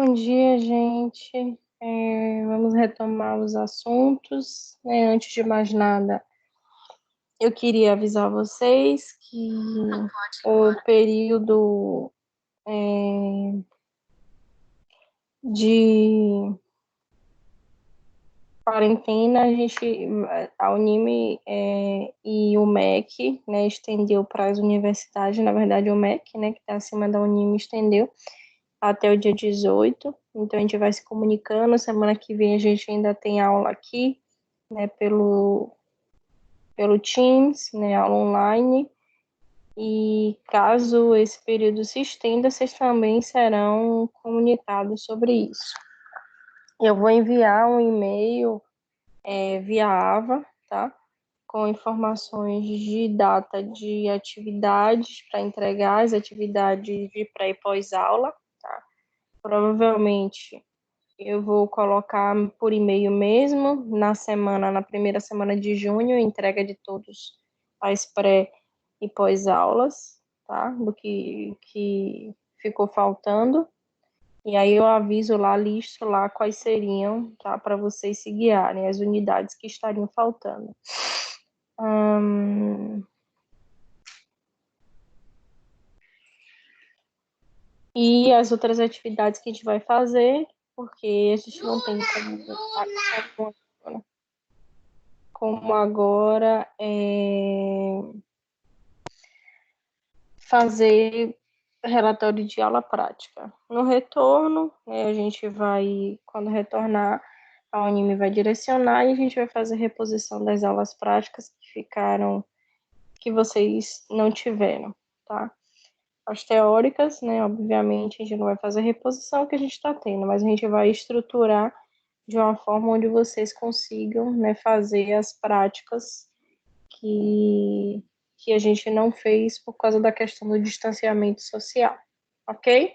Bom dia, gente. Vamos retomar os assuntos, né? Antes de mais nada, eu queria avisar vocês que o período de quarentena, a Unime e o MEC, né, estendeu para as universidades, na verdade o MEC, né, que está acima da Unime, estendeu até o dia 18, então a gente vai se comunicando, semana que vem a gente ainda tem aula aqui, né, pelo Teams, né, aula online, e caso esse período se estenda, vocês também serão comunicados sobre isso. Eu vou enviar um e-mail via AVA, tá? Com informações de data de atividades para entregar as atividades de pré e pós-aula, tá? Provavelmente eu vou colocar por e-mail mesmo, na primeira semana de junho, entrega de todos as pré e pós-aulas, tá? Do que ficou faltando. E aí eu aviso lá, listo lá quais seriam, tá? Para vocês se guiarem, as unidades que estariam faltando. E as outras atividades que a gente vai fazer, porque a gente não tem como agora fazer relatório de aula prática. No retorno, a gente vai, quando retornar, a Unime vai direcionar e a gente vai fazer reposição das aulas práticas que ficaram, que vocês não tiveram, tá? As teóricas, né, obviamente, a gente não vai fazer reposição que a gente está tendo, mas a gente vai estruturar de uma forma onde vocês consigam, né, fazer as práticas que a gente não fez por causa da questão do distanciamento social, ok?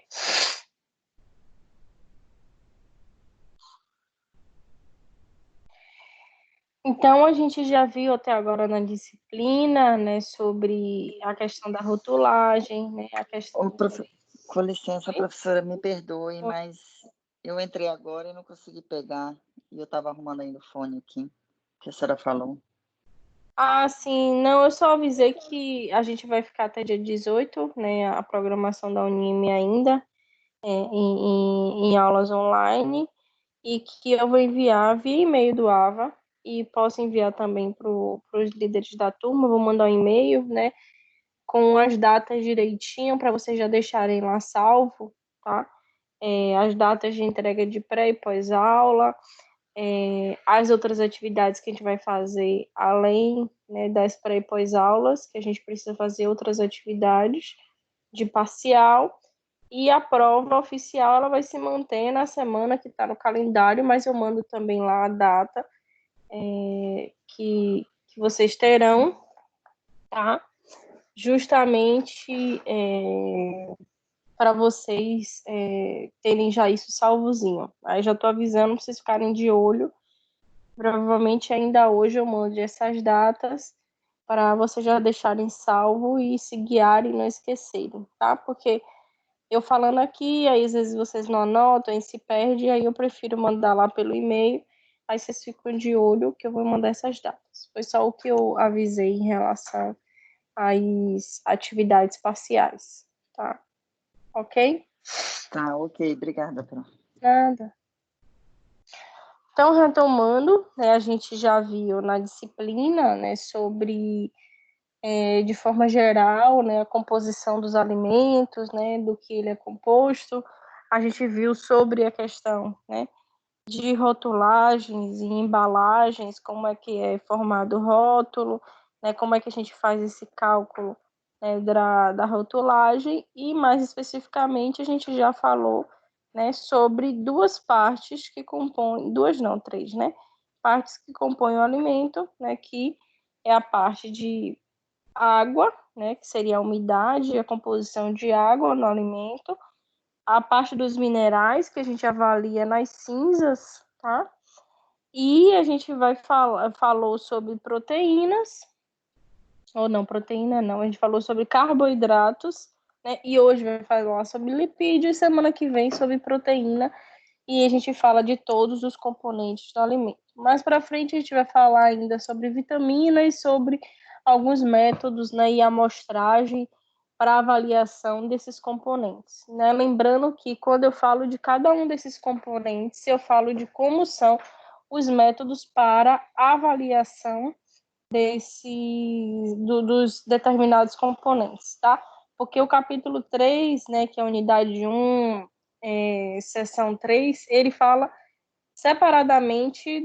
Então, a gente já viu até agora na disciplina, né, sobre a questão da rotulagem, né, a questão... Com licença, professora, me perdoe, mas eu entrei agora e não consegui pegar, e eu estava arrumando ainda o fone aqui, que a senhora falou. Ah, sim, não, eu só avisei que a gente vai ficar até dia 18, né, a programação da Unime ainda, em aulas online, e que eu vou enviar via e-mail do AVA, e posso enviar também para os líderes da turma, vou mandar um e-mail, né, com as datas direitinho, para vocês já deixarem lá salvo, tá? As datas de entrega de pré e pós-aula, as outras atividades que a gente vai fazer, além, né, das pré e pós-aulas, que a gente precisa fazer outras atividades de parcial, e a prova oficial ela vai se manter na semana que está no calendário, mas eu mando também lá a data que vocês terão, tá? Justamente para vocês terem já isso salvozinho. Aí já estou avisando para vocês ficarem de olho. Provavelmente ainda hoje eu mando essas datas para vocês já deixarem salvo e se guiarem e não esquecerem, tá? Porque eu falando aqui, aí às vezes vocês não anotam e se perde, aí eu prefiro mandar lá pelo e-mail, aí vocês ficam de olho que eu vou mandar essas datas. Foi só o que eu avisei em relação às atividades parciais, tá? Ok? Tá, ok, obrigada, prof. Nada. Então, retomando, né, a gente já viu na disciplina, né, sobre, de forma geral, né, a composição dos alimentos, né, do que ele é composto. A gente viu sobre a questão, né, de rotulagens e embalagens, como é que é formado o rótulo, né, como é que a gente faz esse cálculo, né, da rotulagem, e mais especificamente a gente já falou, né, sobre duas partes que compõem, duas não, três, né, partes que compõem o alimento, né, que é a parte de água, né, que seria a umidade e a composição de água no alimento, a parte dos minerais, que a gente avalia nas cinzas, tá? E a gente falou sobre proteínas, ou não, proteína não, a gente falou sobre carboidratos, né? E hoje vai falar sobre lipídio e semana que vem sobre proteína. E a gente fala de todos os componentes do alimento. Mais para frente a gente vai falar ainda sobre vitaminas e sobre alguns métodos, né, e amostragem para avaliação desses componentes, né? Lembrando que quando eu falo de cada um desses componentes, eu falo de como são os métodos para avaliação dos determinados componentes, tá? Porque o capítulo 3, né, que é a unidade 1, seção 3, ele fala separadamente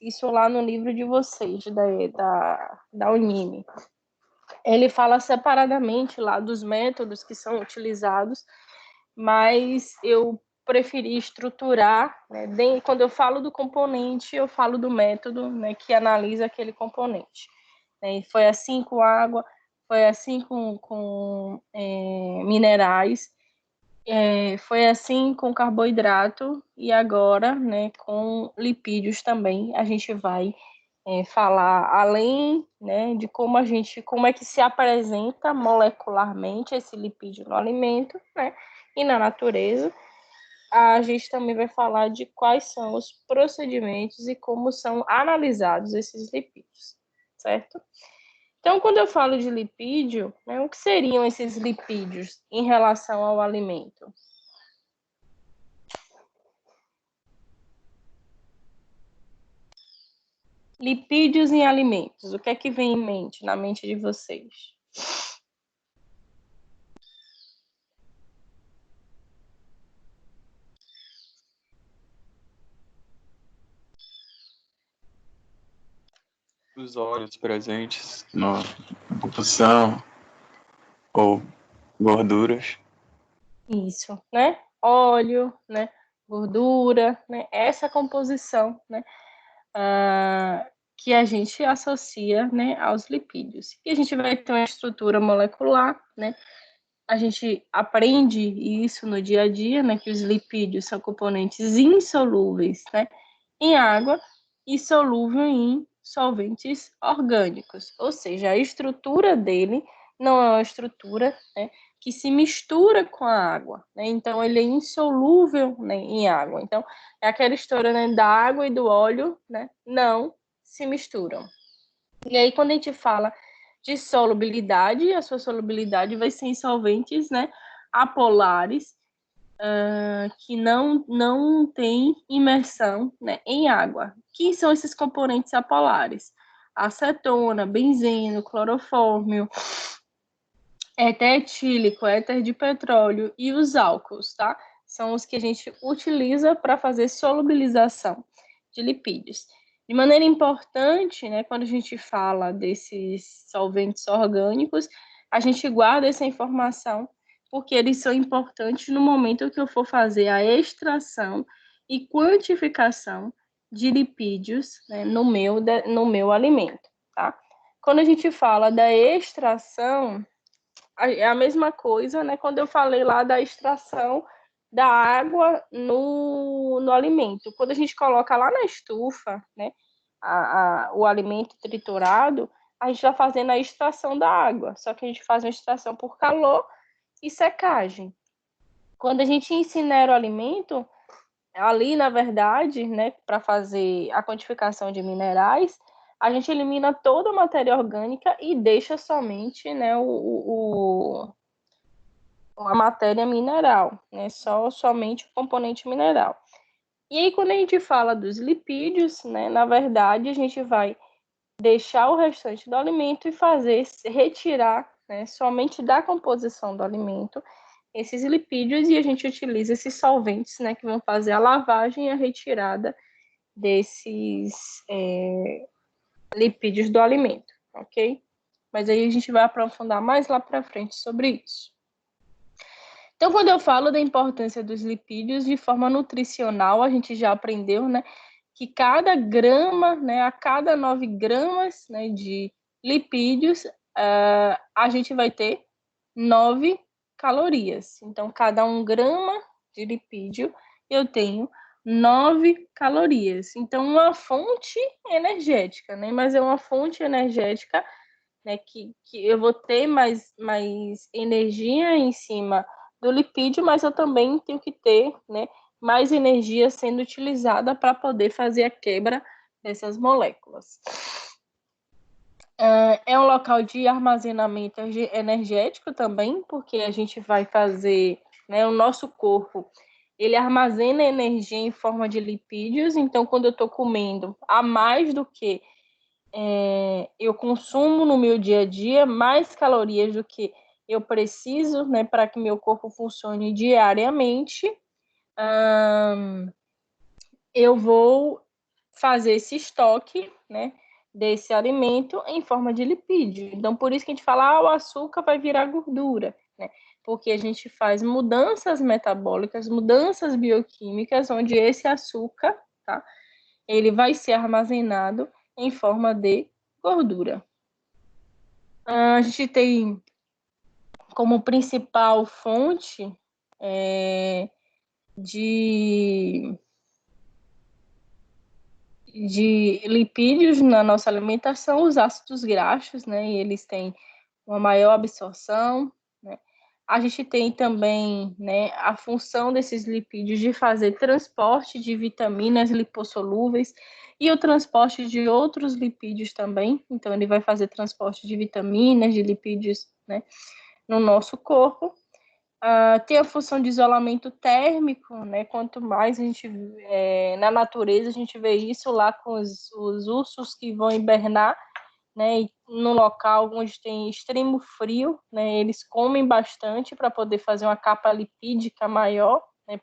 isso lá no livro de vocês, da Unime. Ele fala separadamente lá dos métodos que são utilizados, mas eu preferi estruturar, né, quando eu falo do componente, eu falo do método, né, que analisa aquele componente. E foi assim com água, foi assim com minerais, foi assim com carboidrato e agora, né, com lipídios também a gente vai falar além, né, de como é que se apresenta molecularmente esse lipídio no alimento, né, e na natureza. A gente também vai falar de quais são os procedimentos e como são analisados esses lipídios, certo? Então, quando eu falo de lipídio, né, o que seriam esses lipídios em relação ao alimento? Lipídios em alimentos, o que é que vem em mente, na mente de vocês? Os óleos presentes na composição ou gorduras. Isso, né? Óleo, né? Gordura, né? Essa composição, né? Que a gente associa, né, aos lipídios. E a gente vai ter uma estrutura molecular, né? A gente aprende isso no dia a dia, né? Que os lipídios são componentes insolúveis, né? Em água e solúvel em solventes orgânicos. Ou seja, a estrutura dele não é uma estrutura, né, que se mistura com a água, né? Então ele é insolúvel, né, em água. Então é aquela história, né, da água e do óleo, né, não se misturam. E aí quando a gente fala de solubilidade, a sua solubilidade vai ser em solventes, né, apolares, que não tem imersão, né, em água. Que são esses componentes apolares? Acetona, benzeno, clorofórmio, éter etílico, éter de petróleo e os álcools, tá? São os que a gente utiliza para fazer solubilização de lipídios. De maneira importante, né, quando a gente fala desses solventes orgânicos, a gente guarda essa informação porque eles são importantes no momento que eu for fazer a extração e quantificação de lipídios, né, no meu alimento, tá? Quando a gente fala da extração, é a mesma coisa, né? Quando eu falei lá da extração da água no alimento. Quando a gente coloca lá na estufa, né, o alimento triturado, a gente está fazendo a extração da água, só que a gente faz uma extração por calor e secagem. Quando a gente incinera o alimento, ali, na verdade, né, para fazer a quantificação de minerais, a gente elimina toda a matéria orgânica e deixa somente, né, a matéria mineral, né, somente o componente mineral. E aí, quando a gente fala dos lipídios, né, na verdade, a gente vai deixar o restante do alimento e retirar, né, somente da composição do alimento esses lipídios, e a gente utiliza esses solventes, né, que vão fazer a lavagem e a retirada desses lipídios do alimento, ok? Mas aí a gente vai aprofundar mais lá para frente sobre isso. Então, quando eu falo da importância dos lipídios de forma nutricional, a gente já aprendeu, né, que cada grama, né, a cada 9 gramas, né, de lipídios, a gente vai ter 9 calorias. Então, cada 1 grama de lipídio, eu tenho 9 calorias. Então, uma fonte energética, né? Mas é uma fonte energética né, que eu vou ter mais energia em cima do lipídio, mas eu também tenho que ter, né, mais energia sendo utilizada para poder fazer a quebra dessas moléculas. É um local de armazenamento energético também, porque a gente vai fazer, né, o nosso corpo, ele armazena energia em forma de lipídios, então quando eu estou comendo a mais do que eu consumo no meu dia a dia, mais calorias do que eu preciso, né, para que meu corpo funcione diariamente, eu vou fazer esse estoque, né, desse alimento em forma de lipídio. Então, por isso que a gente fala, o açúcar vai virar gordura, né? Porque a gente faz mudanças metabólicas, mudanças bioquímicas, onde esse açúcar, tá, ele vai ser armazenado em forma de gordura. A gente tem como principal fonte de lipídios na nossa alimentação, os ácidos graxos, né? E eles têm uma maior absorção, né? A gente tem também, né, a função desses lipídios de fazer transporte de vitaminas lipossolúveis e o transporte de outros lipídios também. Então, ele vai fazer transporte de vitaminas, de lipídios, né, no nosso corpo. Tem a função de isolamento térmico, né? Quanto mais a gente na natureza, a gente vê isso lá com os ursos que vão hibernar, né? E no local onde tem extremo frio, né? Eles comem bastante para poder fazer uma capa lipídica maior, né?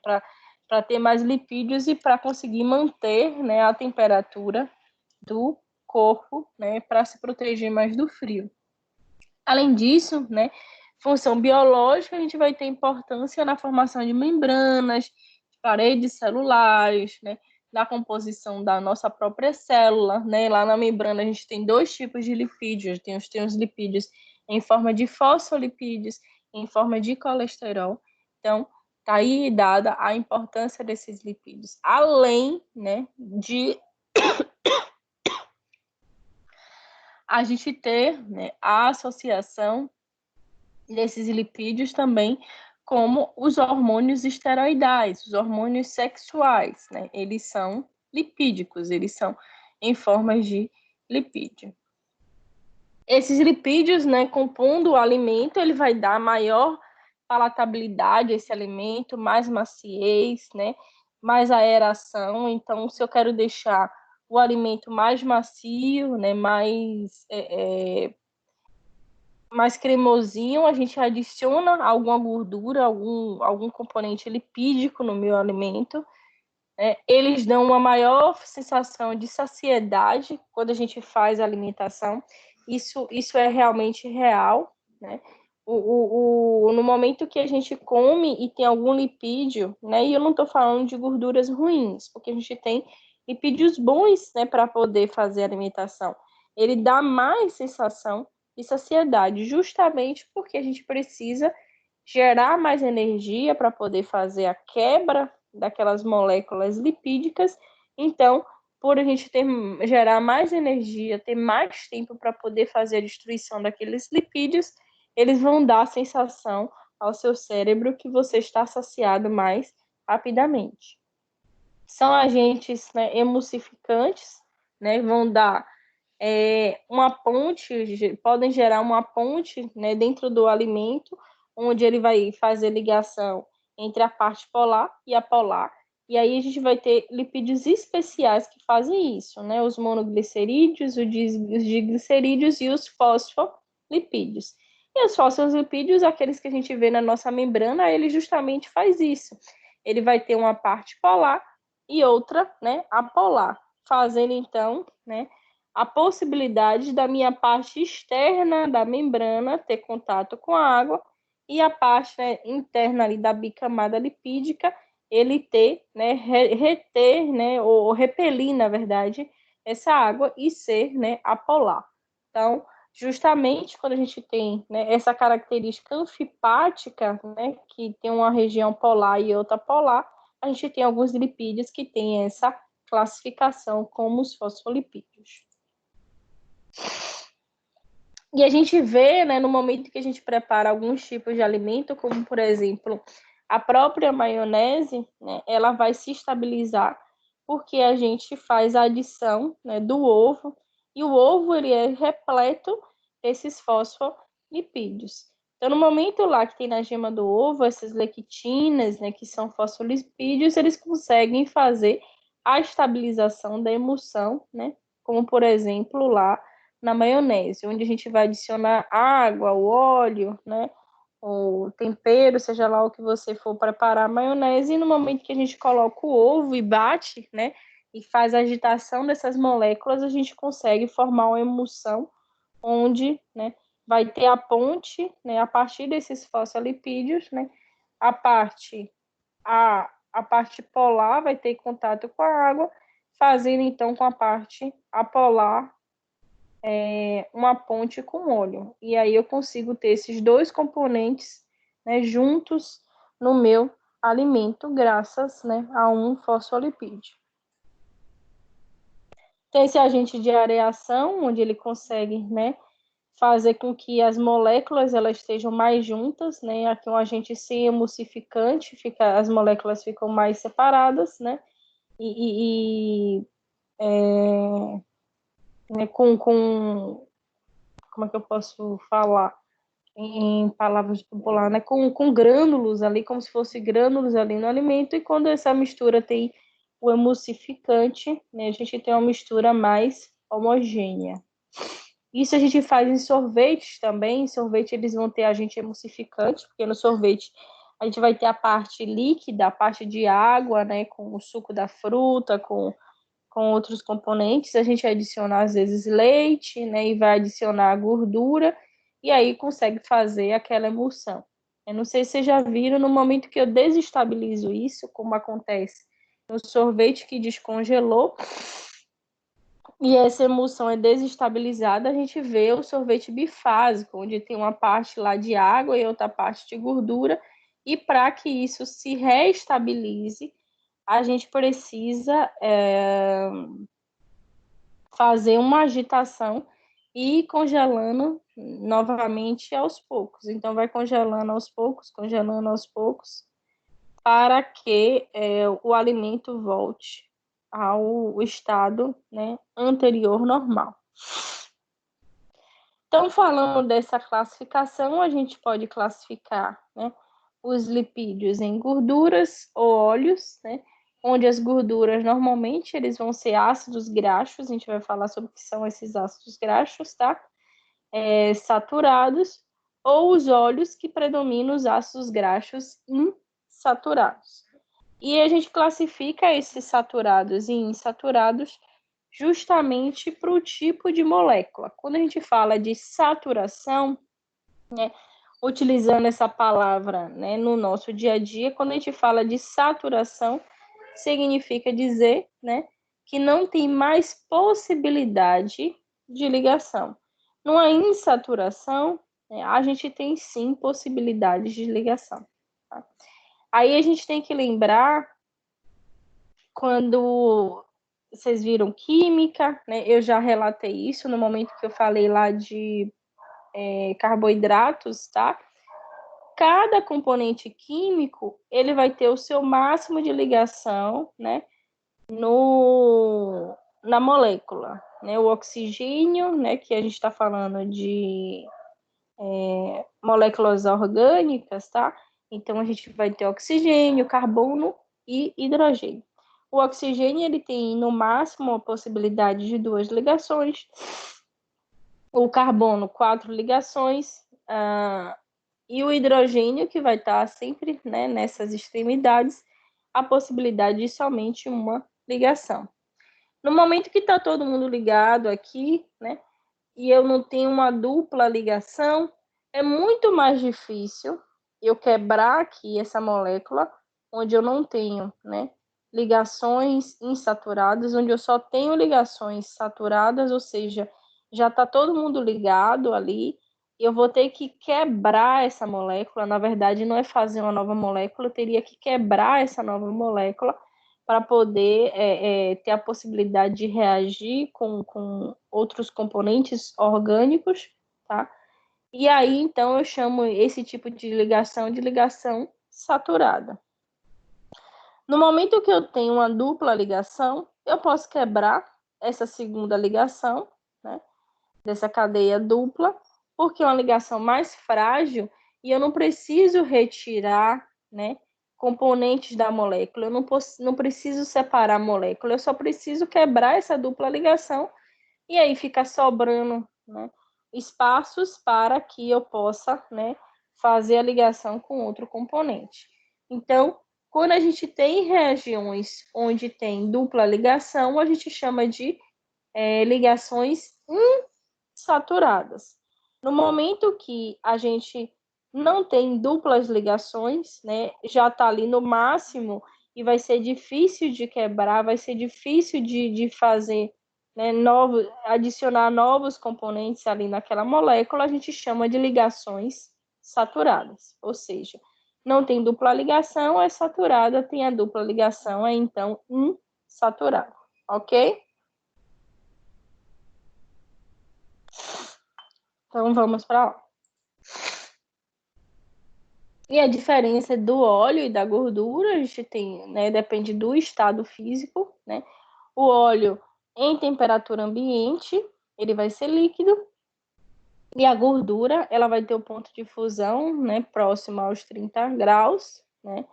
Para ter mais lipídios e para conseguir manter, né, a temperatura do corpo, né? Para se proteger mais do frio. Além disso, né, função biológica, a gente vai ter importância na formação de membranas, paredes celulares, né, na composição da nossa própria célula, né? Lá na membrana a gente tem dois tipos de lipídios, tem os lipídios em forma de fosfolipídios, em forma de colesterol. Então, tá aí dada a importância desses lipídios, além, né, de a gente ter, né, a associação desses lipídios também como os hormônios esteroidais, os hormônios sexuais, né? Eles são lipídicos, eles são em formas de lipídio. Esses lipídios, né, compondo o alimento, ele vai dar maior palatabilidade a esse alimento, mais maciez, né, mais aeração. Então, se eu quero deixar o alimento mais macio, né, mais cremosinho, a gente adiciona alguma gordura, algum componente lipídico no meu alimento. Eles dão uma maior sensação de saciedade quando a gente faz a alimentação. Isso é realmente real, né? No momento que a gente come e tem algum lipídio, né? E eu não estou falando de gorduras ruins, porque a gente tem lipídios bons, né, para poder fazer a alimentação. Ele dá mais sensação de saciedade, justamente porque a gente precisa gerar mais energia para poder fazer a quebra daquelas moléculas lipídicas. Então, por a gente gerar mais energia, ter mais tempo para poder fazer a destruição daqueles lipídios, eles vão dar a sensação ao seu cérebro que você está saciado mais rapidamente. São agentes, né, emulsificantes, né, vão dar uma ponte, podem gerar uma ponte, né, dentro do alimento, onde ele vai fazer ligação entre a parte polar e a polar. E aí a gente vai ter lipídios especiais que fazem isso, né? Os monoglicerídeos, os diglicerídeos e os fosfolipídios. E os fosfolipídios, aqueles que a gente vê na nossa membrana, ele justamente faz isso. Ele vai ter uma parte polar e outra, né, apolar, fazendo então, né, a possibilidade da minha parte externa da membrana ter contato com a água e a parte, né, interna ali da bicamada lipídica ele ter, né, reter, né, ou repelir, na verdade, essa água e ser, né, apolar. Então, justamente quando a gente tem, né, essa característica anfipática, né, que tem uma região polar e outra polar, a gente tem alguns lipídios que têm essa classificação como os fosfolipídios. E a gente vê, né, no momento que a gente prepara alguns tipos de alimento, como, por exemplo, a própria maionese, né, ela vai se estabilizar porque a gente faz a adição, né, do ovo, e o ovo ele é repleto desses fosfolipídios. Então, no momento lá que tem na gema do ovo, essas lectinas, né, que são fosfolipídios, eles conseguem fazer a estabilização da emulsão, né, como, por exemplo, lá na maionese, onde a gente vai adicionar água, o óleo, né, o tempero, seja lá o que você for preparar a maionese, e no momento que a gente coloca o ovo e bate, né, e faz a agitação dessas moléculas, a gente consegue formar uma emulsão onde, né, vai ter a ponte, né, a partir desses fosfolipídios, né, a parte a parte polar vai ter contato com a água, fazendo então com a parte apolar uma ponte com óleo. E aí eu consigo ter esses dois componentes, né, juntos no meu alimento, graças, né, a um fosfolipídio. Tem esse agente de areação, onde ele consegue, né, fazer com que as moléculas elas estejam mais juntas, né? Aqui um agente sem emulsificante, as moléculas ficam mais separadas, né? Né, como é que eu posso falar em palavras popular, né? Com grânulos ali, como se fosse grânulos ali no alimento, e quando essa mistura tem o emulsificante, né, a gente tem uma mistura mais homogênea. Isso a gente faz em sorvetes também. Em sorvete eles vão ter agente emulsificante, porque no sorvete a gente vai ter a parte líquida, a parte de água, né, com o suco da fruta, com outros componentes. A gente adiciona às vezes leite, né, e vai adicionar a gordura, e aí consegue fazer aquela emulsão. Eu não sei se vocês já viram, no momento que eu desestabilizo isso, como acontece no sorvete que descongelou, e essa emulsão é desestabilizada, a gente vê o sorvete bifásico, onde tem uma parte lá de água e outra parte de gordura, e para que isso se reestabilize, a gente precisa fazer uma agitação e ir congelando novamente aos poucos. Então, vai congelando aos poucos, para que o alimento volte ao estado, né, anterior normal. Então, falando dessa classificação, a gente pode classificar, né, os lipídios em gorduras ou óleos, né, onde as gorduras normalmente eles vão ser ácidos graxos, a gente vai falar sobre o que são esses ácidos graxos, tá? Saturados, ou os óleos que predominam os ácidos graxos insaturados. E a gente classifica esses saturados e insaturados justamente para o tipo de molécula. Quando a gente fala de saturação, né, utilizando essa palavra, né, no nosso dia a dia, quando a gente fala de saturação, significa dizer, né, que não tem mais possibilidade de ligação. Numa insaturação, né, a gente tem sim possibilidades de ligação. Tá? Aí a gente tem que lembrar, quando vocês viram química, né, eu já relatei isso no momento que eu falei lá de carboidratos, tá? Cada componente químico, ele vai ter o seu máximo de ligação, né, na molécula, né? O oxigênio, né, que a gente está falando de moléculas orgânicas, tá? Então, a gente vai ter oxigênio, carbono e hidrogênio. O oxigênio, ele tem, no máximo, a possibilidade de 2 ligações. O carbono, 4 ligações. E o hidrogênio, que vai estar sempre, né, nessas extremidades, a possibilidade de somente uma ligação. No momento que está todo mundo ligado aqui, né, e eu não tenho uma dupla ligação, é muito mais difícil eu quebrar aqui essa molécula, onde eu não tenho, né, ligações insaturadas, onde eu só tenho ligações saturadas, ou seja, já está todo mundo ligado ali, eu vou ter que quebrar essa molécula. Na verdade, não é fazer uma nova molécula, eu teria que quebrar essa nova molécula para poder ter a possibilidade de reagir com outros componentes orgânicos, tá? E aí, então, eu chamo esse tipo de ligação saturada. No momento que eu tenho uma dupla ligação, eu posso quebrar essa segunda ligação, né, dessa cadeia dupla, porque é uma ligação mais frágil e eu não preciso retirar, né, componentes da molécula, eu não preciso separar a molécula, eu só preciso quebrar essa dupla ligação e aí fica sobrando, né, espaços para que eu possa, né, fazer a ligação com outro componente. Então, quando a gente tem regiões onde tem dupla ligação, a gente chama de ligações insaturadas. No momento que a gente não tem duplas ligações, né, já está ali no máximo e vai ser difícil de quebrar, vai ser difícil de fazer, né, adicionar novos componentes ali naquela molécula, a gente chama de ligações saturadas, ou seja, não tem dupla ligação, é saturada, tem a dupla ligação, é então insaturada, ok? Então vamos para lá. E a diferença do óleo e da gordura, a gente tem, né, depende do estado físico, né? O óleo em temperatura ambiente, ele vai ser líquido, e a gordura, ela vai ter o ponto de fusão, né, próximo aos 30 graus, né?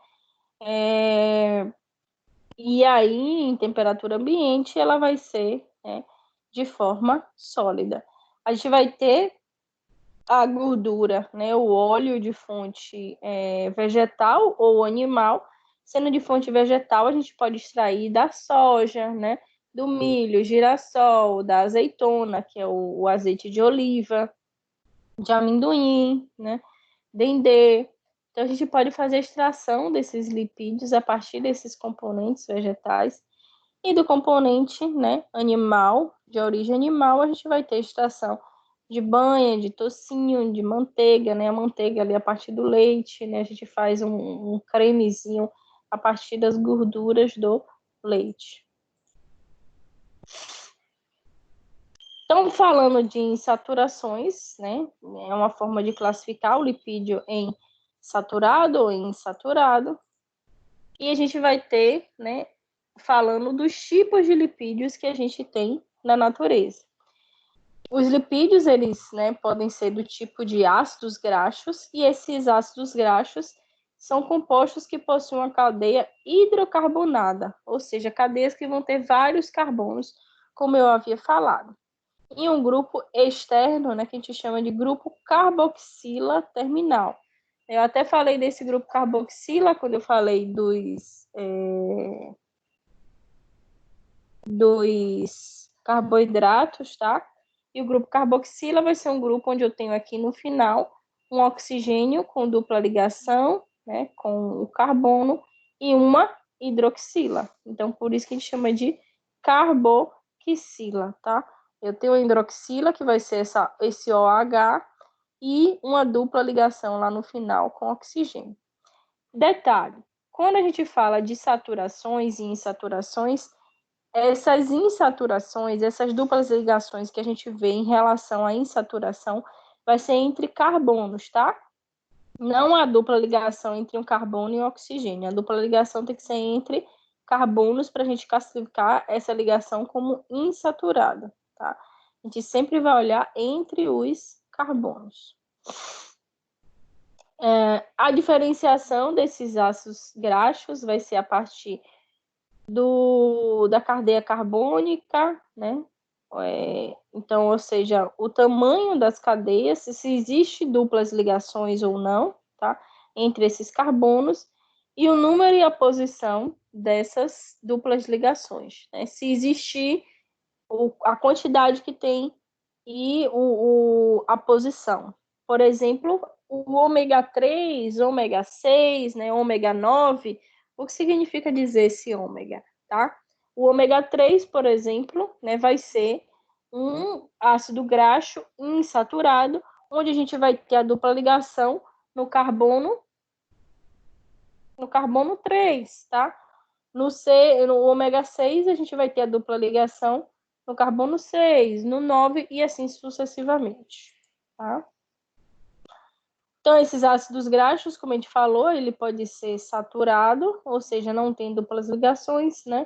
E aí, em temperatura ambiente, ela vai ser, né, de forma sólida. A gente vai ter a gordura, né, o óleo de fonte vegetal ou animal. Sendo de fonte vegetal, a gente pode extrair da soja, né, do milho, girassol, da azeitona, que é o azeite de oliva, de amendoim, né, dendê. Então, a gente pode fazer a extração desses lipídios a partir desses componentes vegetais. E do componente, né, animal, de origem animal, a gente vai ter extração de banha, de tocinho, de manteiga, né? A manteiga ali a partir do leite, né? A gente faz um cremezinho a partir das gorduras do leite. Então, falando de insaturações, né? É uma forma de classificar o lipídio em saturado ou insaturado. E a gente vai ter, né, falando dos tipos de lipídios que a gente tem na natureza. Os lipídios, eles, né, podem ser do tipo de ácidos graxos, e esses ácidos graxos são compostos que possuem uma cadeia hidrocarbonada, ou seja, cadeias que vão ter vários carbonos, como eu havia falado. E um grupo externo, né, que a gente chama de grupo carboxila terminal. Eu até falei desse grupo carboxila quando eu falei dos carboidratos, tá? E o grupo carboxila vai ser um grupo onde eu tenho aqui no final um oxigênio com dupla ligação, né, com o carbono e uma hidroxila. Então, por isso que a gente chama de carboxila, tá? Eu tenho a hidroxila, que vai ser esse OH, e uma dupla ligação lá no final com oxigênio. Detalhe, quando a gente fala de saturações e insaturações, essas insaturações, essas duplas ligações que a gente vê em relação à insaturação, vai ser entre carbonos, tá? Não a dupla ligação entre um carbono e um oxigênio. A dupla ligação tem que ser entre carbonos para a gente classificar essa ligação como insaturada, tá? A gente sempre vai olhar entre os carbonos. A diferenciação desses ácidos graxos vai ser a partir da cadeia carbônica, né? Então, ou seja, o tamanho das cadeias, se existe duplas ligações ou não, tá? Entre esses carbonos, e o número e a posição dessas duplas ligações, né? Se existir a quantidade que tem e a posição. Por exemplo, o ômega 3, ômega 6, né, ômega 9, o que significa dizer esse ômega, tá? O ômega 3, por exemplo, né, vai ser um ácido graxo insaturado, onde a gente vai ter a dupla ligação no carbono 3, tá? No ômega 6, a gente vai ter a dupla ligação no carbono 6, no 9 e assim sucessivamente. tá? Então, esses ácidos graxos, como a gente falou, ele pode ser saturado, ou seja, não tem duplas ligações, né?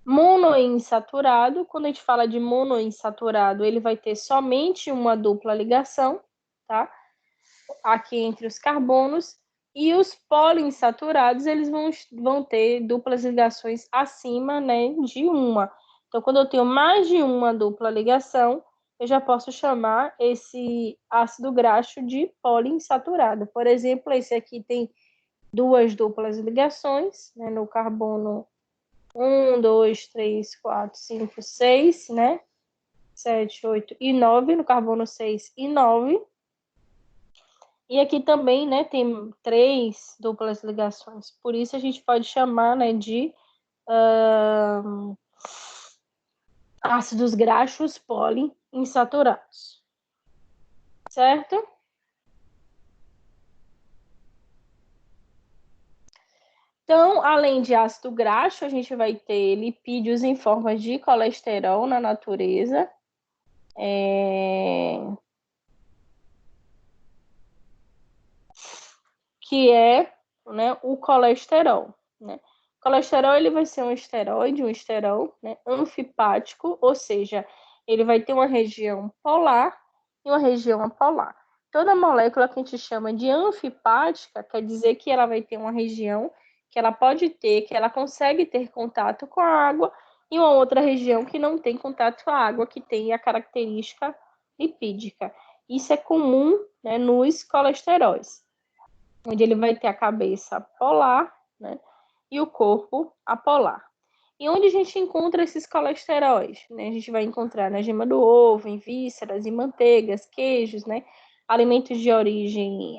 Monoinsaturado, quando a gente fala de monoinsaturado, ele vai ter somente uma dupla ligação, tá? Aqui entre os carbonos. E os poliinsaturados, eles vão ter duplas ligações acima, né, de uma. Então, quando eu tenho mais de uma dupla ligação, eu já posso chamar esse ácido graxo de poliinsaturado. Por exemplo, esse aqui tem duas duplas ligações, né, no carbono 1, 2, 3, 4, 5, 6, né? 7, 8 e 9, no carbono 6 e 9. E aqui também, né, tem 3 duplas ligações. Por isso a gente pode chamar, né, de ácidos graxos poliinsaturados. Certo? Então, além de ácido graxo, a gente vai ter lipídios em forma de colesterol na natureza. Que é, né, o colesterol, né? O colesterol ele vai ser um esteroide, um esterol, né, anfipático, ou seja, ele vai ter uma região polar e uma região apolar. Toda molécula que a gente chama de anfipática quer dizer que ela vai ter uma região que ela pode ter, que ela consegue ter contato com a água, e uma outra região que não tem contato com a água, que tem a característica lipídica. Isso é comum, né, nos colesteróis, onde ele vai ter a cabeça polar, né, e o corpo apolar. E onde a gente encontra esses colesteróis? Né? A gente vai encontrar na gema do ovo, em vísceras, em manteigas, queijos, né, alimentos de origem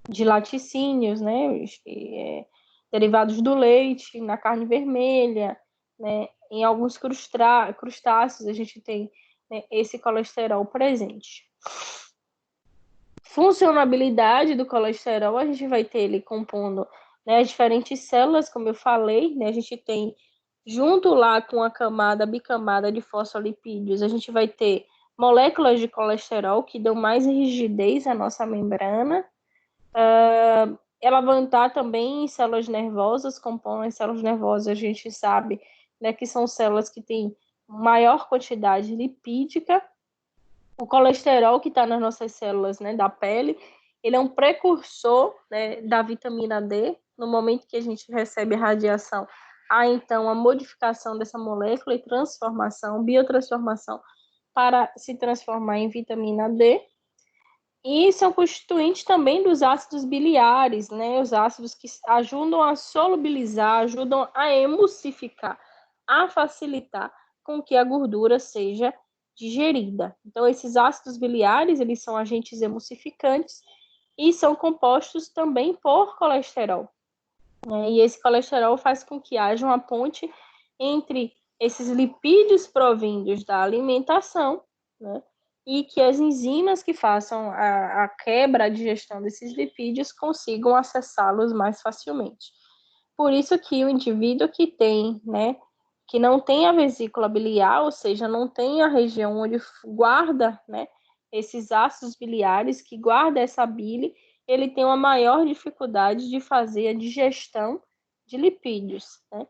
de laticínios, né, derivados do leite, na carne vermelha, né, em alguns crustáceos a gente tem, né, esse colesterol presente. Funcionabilidade do colesterol, a gente vai ter ele compondo, né, as diferentes células, como eu falei, né, a gente tem, junto lá com a camada, bicamada de fosfolipídios, a gente vai ter moléculas de colesterol que dão mais rigidez à nossa membrana. Ela vai estar também em células nervosas, compõem as células nervosas, a gente sabe, né, que são células que têm maior quantidade lipídica. O colesterol que está nas nossas células, né, da pele, ele é um precursor, né, da vitamina D. No momento que a gente recebe radiação, há então a modificação dessa molécula e transformação, biotransformação, para se transformar em vitamina D. E são constituintes também dos ácidos biliares, né, os ácidos que ajudam a solubilizar, ajudam a emulsificar, a facilitar com que a gordura seja digerida. Então, esses ácidos biliares, eles são agentes emulsificantes e são compostos também por colesterol. Né? E esse colesterol faz com que haja uma ponte entre esses lipídios provindos da alimentação, né, e que as enzimas que façam a quebra, a digestão desses lipídios consigam acessá-los mais facilmente. Por isso que o indivíduo que tem, né, que não tem a vesícula biliar, ou seja, não tem a região onde guarda, né, esses ácidos biliares, que guarda essa bile, ele tem uma maior dificuldade de fazer a digestão de lipídios, né?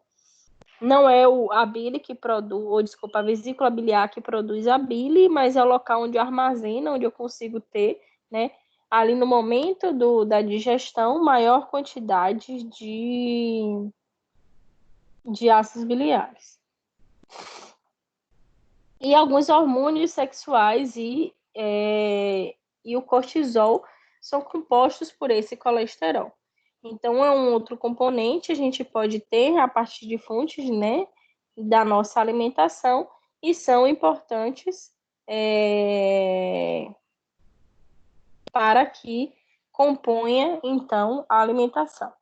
Não é a bile que produz, ou desculpa, a vesícula biliar que produz a bile, mas é o local onde armazena, onde eu consigo ter, né, ali no momento da digestão, maior quantidade de ácidos biliares. E alguns hormônios sexuais e o cortisol são compostos por esse colesterol. Então, é um outro componente, a gente pode ter a partir de fontes, né, da nossa alimentação, e são importantes para que componha, então, a alimentação.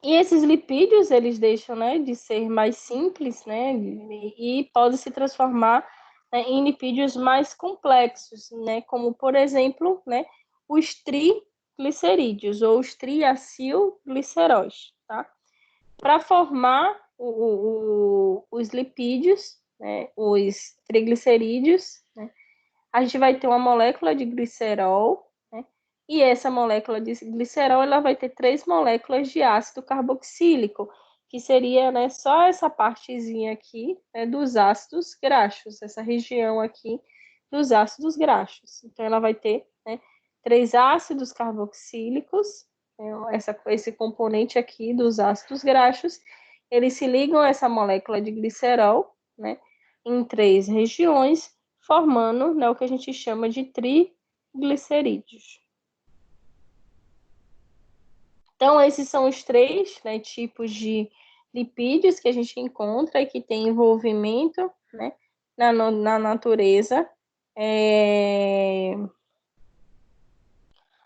E esses lipídios, eles deixam, né, de ser mais simples, né, e podem se transformar, né, em lipídios mais complexos, né, como, por exemplo, né, os triglicerídeos ou os triacilgliceróis, tá? Para formar os lipídios, né, os triglicerídeos, né, a gente vai ter uma molécula de glicerol, né, e essa molécula de glicerol ela vai ter 3 moléculas de ácido carboxílico, que seria, né, só essa partezinha aqui, né, dos ácidos graxos, essa região aqui dos ácidos graxos. Então, ela vai ter, né, 3 ácidos carboxílicos, né, esse componente aqui dos ácidos graxos, eles se ligam a essa molécula de glicerol, né, em 3 regiões, formando, né, o que a gente chama de triglicerídeos. Então, esses são os 3, né, tipos de lipídios que a gente encontra e que tem envolvimento, né, na natureza.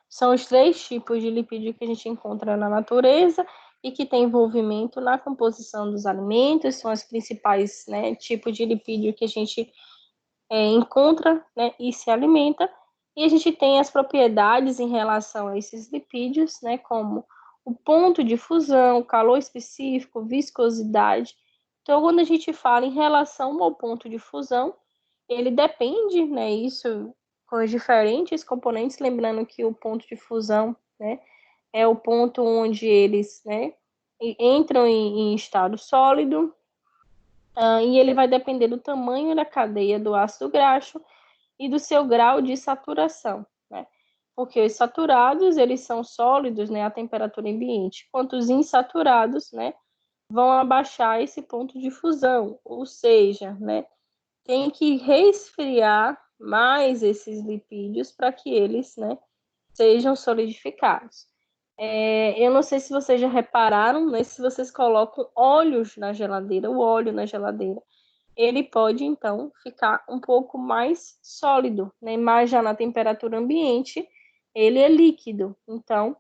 São os 3 tipos de lipídio que a gente encontra na natureza e que tem envolvimento na composição dos alimentos, são os principais, né, tipos de lipídio que a gente encontra, né, e se alimenta. E a gente tem as propriedades em relação a esses lipídios, né, como o ponto de fusão, calor específico, viscosidade. Então, quando a gente fala em relação ao ponto de fusão, ele depende, né, isso com os diferentes componentes, lembrando que o ponto de fusão, né, é o ponto onde eles, né, entram em estado sólido, e ele vai depender do tamanho da cadeia do ácido graxo e do seu grau de saturação, né? Porque os saturados, eles são sólidos, né, a temperatura ambiente, enquanto os insaturados, né, vão abaixar esse ponto de fusão, ou seja, né, tem que resfriar mais esses lipídios para que eles, né, sejam solidificados. Eu não sei se vocês já repararam, né, se vocês colocam óleos na geladeira, o óleo na geladeira, ele pode, então, ficar um pouco mais sólido, né? Mas já na temperatura ambiente, ele é líquido. Então,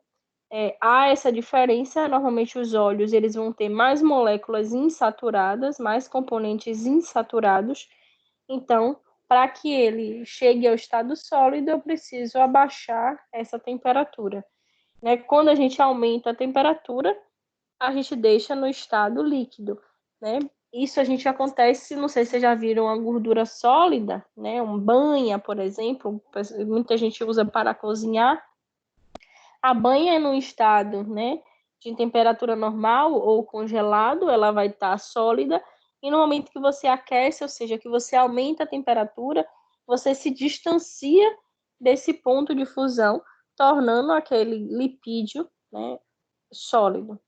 há essa diferença. Normalmente, os óleos eles vão ter mais moléculas insaturadas, mais componentes insaturados. Então, para que ele chegue ao estado sólido, eu preciso abaixar essa temperatura, né? Quando a gente aumenta a temperatura, a gente deixa no estado líquido, né? Isso a gente acontece, não sei se vocês já viram uma gordura sólida, né? Um banha, por exemplo, muita gente usa para cozinhar. A banha é num estado, né, de temperatura normal ou congelado, ela vai estar sólida, e no momento que você aquece, ou seja, que você aumenta a temperatura, você se distancia desse ponto de fusão, tornando aquele lipídio, né, sólido.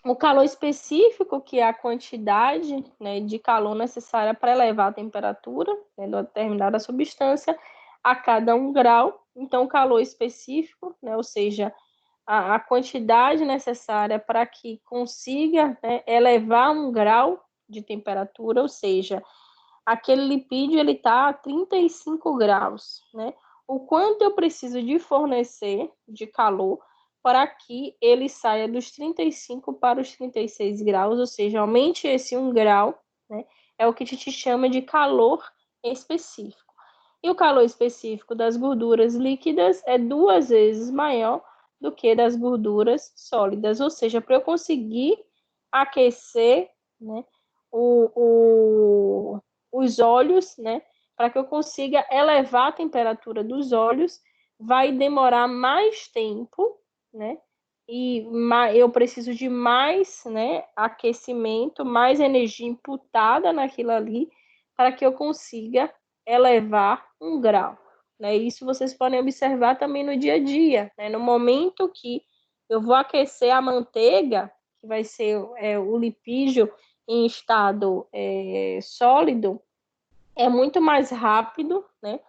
O calor específico, que é a quantidade, né, de calor necessária para elevar a temperatura, né, de uma determinada substância a cada 1 grau. Então, o calor específico, né, ou seja, a quantidade necessária para que consiga, né, elevar 1 grau de temperatura, ou seja, aquele lipídio está a 35 graus, né? O quanto eu preciso de fornecer de calor para que ele saia dos 35 para os 36 graus, ou seja, aumente esse 1 grau, né? É o que a gente chama de calor específico. E o calor específico das gorduras líquidas é 2 vezes maior do que das gorduras sólidas, ou seja, para eu conseguir aquecer, né, os óleos, né, para que eu consiga elevar a temperatura dos óleos, vai demorar mais tempo, né, e eu preciso de mais, né, aquecimento, mais energia imputada naquilo ali, para que eu consiga elevar 1 grau. Né? Isso vocês podem observar também no dia a dia. Né? No momento que eu vou aquecer a manteiga, que vai ser o lipídio em estado sólido, é muito mais rápido, né,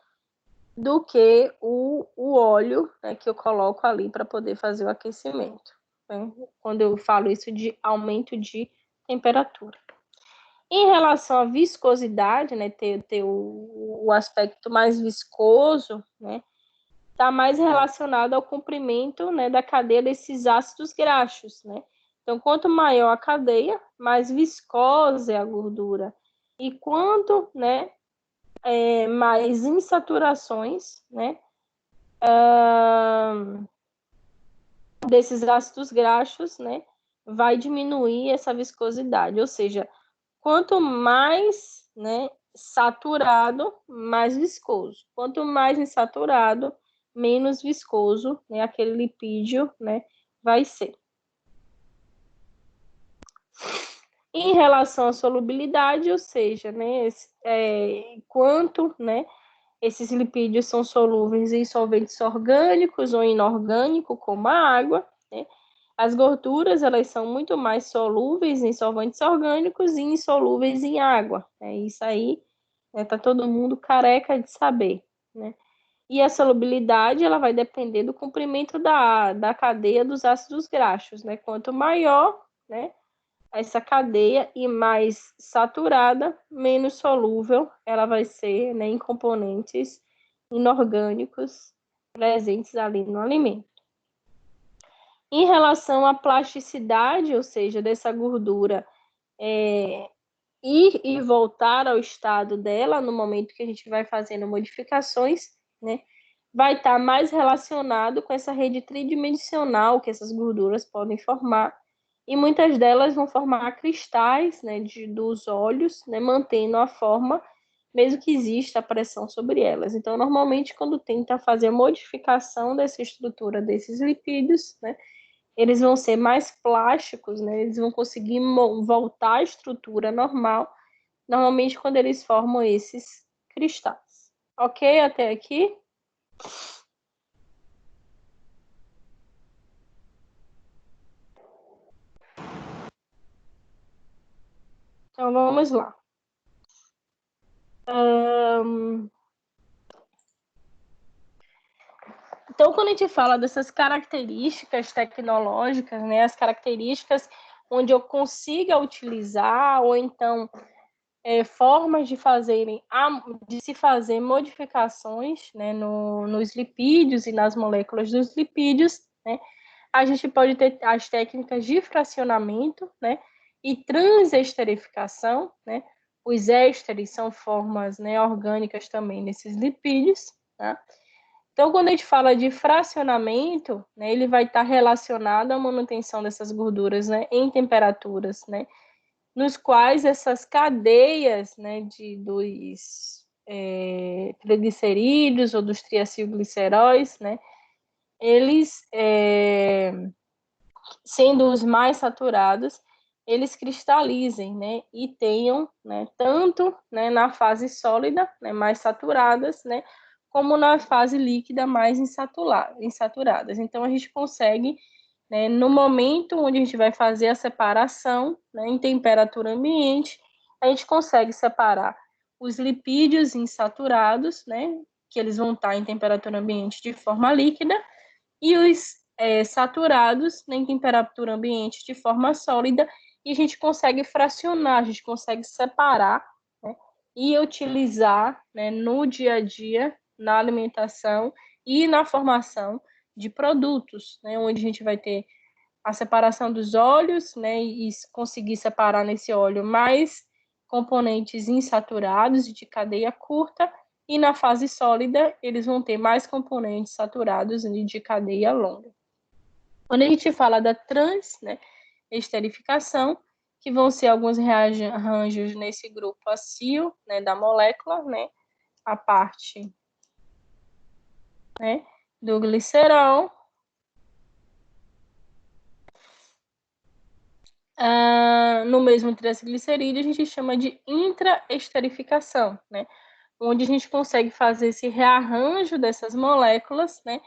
do que o óleo, né, que eu coloco ali para poder fazer o aquecimento. Né? Quando eu falo isso de aumento de temperatura. Em relação à viscosidade, né, ter o aspecto mais viscoso, né, está mais relacionado ao comprimento, né, da cadeia desses ácidos graxos, né? Então, quanto maior a cadeia, mais viscosa é a gordura. E quanto, né, mais insaturações, né, desses ácidos graxos, né, vai diminuir essa viscosidade, ou seja, quanto mais, né, saturado, mais viscoso. Quanto mais insaturado, menos viscoso, né, aquele lipídio, né, vai ser. Em relação à solubilidade, ou seja, né, quanto, né, esses lipídios são solúveis em solventes orgânicos ou inorgânicos, como a água, né? As gorduras, elas são muito mais solúveis em solventes orgânicos e insolúveis em água. Isso aí, tá todo mundo careca de saber, né? E a solubilidade, ela vai depender do comprimento da cadeia dos ácidos graxos, né? Quanto maior, né, essa cadeia e mais saturada, menos solúvel ela vai ser, né, em componentes inorgânicos presentes ali no alimento. Em relação à plasticidade, ou seja, dessa gordura ir e voltar ao estado dela no momento que a gente vai fazendo modificações, né, vai estar mais relacionado com essa rede tridimensional que essas gorduras podem formar, e muitas delas vão formar cristais, né, dos óleos, né, mantendo a forma, mesmo que exista a pressão sobre elas. Então, normalmente, quando tenta fazer a modificação dessa estrutura desses lipídios, né, eles vão ser mais plásticos, né, eles vão conseguir voltar à estrutura normal, normalmente quando eles formam esses cristais. Ok? Até aqui? Então, vamos lá. Então, quando a gente fala dessas características tecnológicas, né, as características onde eu consiga utilizar, ou então formas de se fazer modificações, né, nos lipídios e nas moléculas dos lipídios, né, a gente pode ter as técnicas de fracionamento, né, e transesterificação, né. Os ésteres são formas, né, orgânicas também desses lipídios, tá? Então, quando a gente fala de fracionamento, né, ele vai estar relacionado à manutenção dessas gorduras, né, em temperaturas, né, nos quais essas cadeias, né, dos triglicerídeos ou dos triacilgliceróis, né, eles, sendo os mais saturados, eles cristalizem, né, e tenham, né, tanto, né, na fase sólida, né, mais saturadas, né, como na fase líquida mais insaturadas. Então, a gente consegue, né, no momento onde a gente vai fazer a separação, né, em temperatura ambiente, a gente consegue separar os lipídios insaturados, né, que eles vão estar em temperatura ambiente de forma líquida, e os saturados, né, em temperatura ambiente de forma sólida, e a gente consegue fracionar, a gente consegue separar, né, e utilizar, né, no dia a dia, na alimentação e na formação de produtos, né, onde a gente vai ter a separação dos óleos, né, e conseguir separar nesse óleo mais componentes insaturados e de cadeia curta, e na fase sólida eles vão ter mais componentes saturados e de cadeia longa. Quando a gente fala da esterificação, que vão ser alguns rearranjos nesse grupo acil, né, da molécula, né, a parte, né, do glicerol. No mesmo triacilglicerídeo, a gente chama de intraesterificação, né, onde a gente consegue fazer esse rearranjo dessas moléculas, né,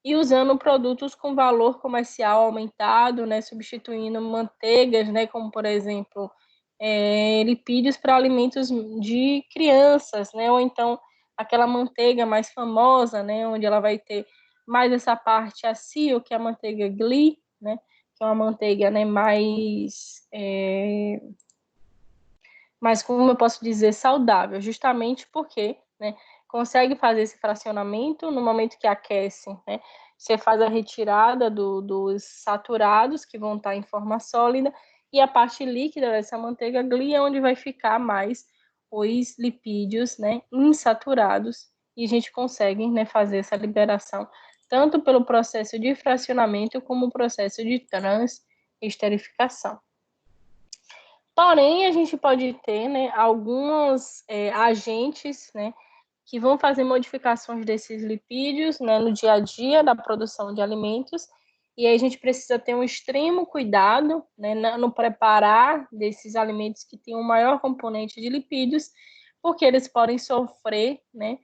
e usando produtos com valor comercial aumentado, né, substituindo manteigas, né, como, por exemplo, lipídios para alimentos de crianças, né, ou então aquela manteiga mais famosa, né, onde ela vai ter mais essa parte acil, que é a manteiga ghee, né, que é uma manteiga, né, mais, como eu posso dizer, saudável, justamente porque, né, consegue fazer esse fracionamento no momento que aquece, né, você faz a retirada dos saturados, que vão estar em forma sólida, e a parte líquida dessa manteiga ghee é onde vai ficar mais os lipídios, né, insaturados, e a gente consegue, né, fazer essa liberação tanto pelo processo de fracionamento como o processo de esterificação. Porém, a gente pode ter, né, alguns agentes, né, que vão fazer modificações desses lipídios, né, no dia a dia da produção de alimentos, e aí a gente precisa ter um extremo cuidado, né, no preparar desses alimentos que têm um maior componente de lipídios, porque eles podem sofrer, né,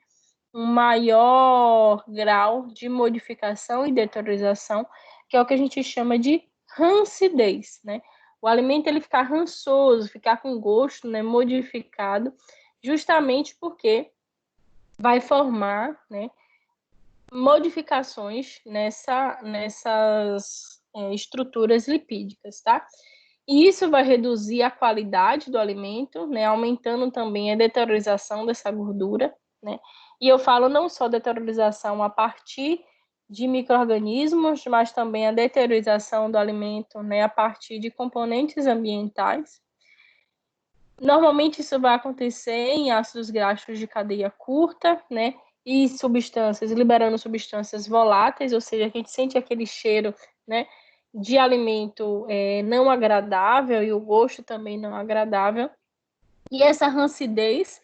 um maior grau de modificação e deteriorização, que é o que a gente chama de rancidez, né? O alimento ele ficar rançoso, ficar com gosto, né, modificado, justamente porque vai formar, né, modificações nessas estruturas lipídicas, tá? E isso vai reduzir a qualidade do alimento, né, aumentando também a deteriorização dessa gordura, né? E eu falo não só deteriorização a partir de micro-organismos, mas também a deteriorização do alimento, né, a partir de componentes ambientais. Normalmente isso vai acontecer em ácidos graxos de cadeia curta, né? E substâncias, liberando substâncias voláteis, ou seja, a gente sente aquele cheiro, né, de alimento não agradável e o gosto também não agradável. E essa rancidez,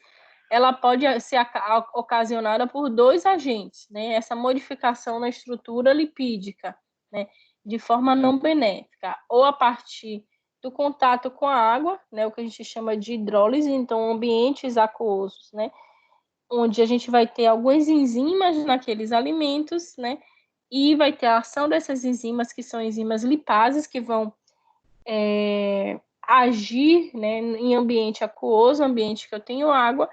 ela pode ser ocasionada por dois agentes, né? Essa modificação na estrutura lipídica, né? De forma não benéfica, ou a partir do contato com a água, né? O que a gente chama de hidrólise, então ambientes aquosos, né? Onde a gente vai ter algumas enzimas naqueles alimentos, né? E vai ter a ação dessas enzimas, que são enzimas lipases, que vão agir, né, em ambiente aquoso, ambiente que eu tenho água,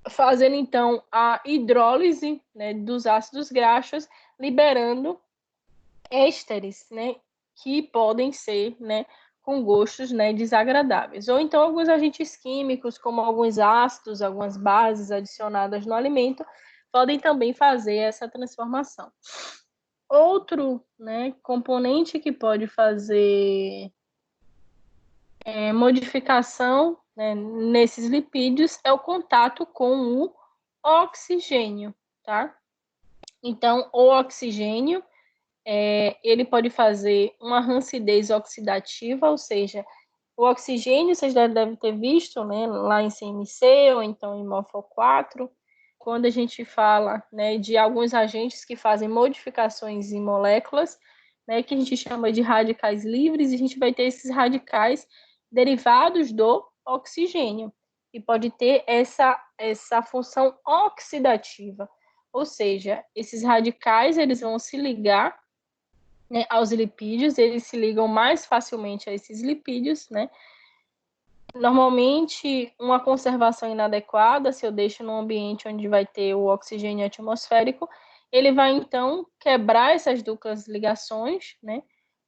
fazendo então a hidrólise, né, dos ácidos graxos, liberando ésteres, né, que podem ser, né, com gostos, né, desagradáveis. Ou então alguns agentes químicos, como alguns ácidos, algumas bases adicionadas no alimento, podem também fazer essa transformação. Outro, né, componente que pode fazer modificação, né, nesses lipídios é o contato com o oxigênio, tá? Então, o oxigênio, ele pode fazer uma rancidez oxidativa, ou seja, o oxigênio, vocês devem ter visto, né, lá em CMC ou então em MOFO4, quando a gente fala, né, de alguns agentes que fazem modificações em moléculas, né, que a gente chama de radicais livres, e a gente vai ter esses radicais derivados do oxigênio, e pode ter essa função oxidativa, ou seja, esses radicais eles vão se ligar, né, aos lipídios, eles se ligam mais facilmente a esses lipídios, né? Normalmente, uma conservação inadequada, se eu deixo num ambiente onde vai ter o oxigênio atmosférico, ele vai então quebrar essas duplas ligações, né?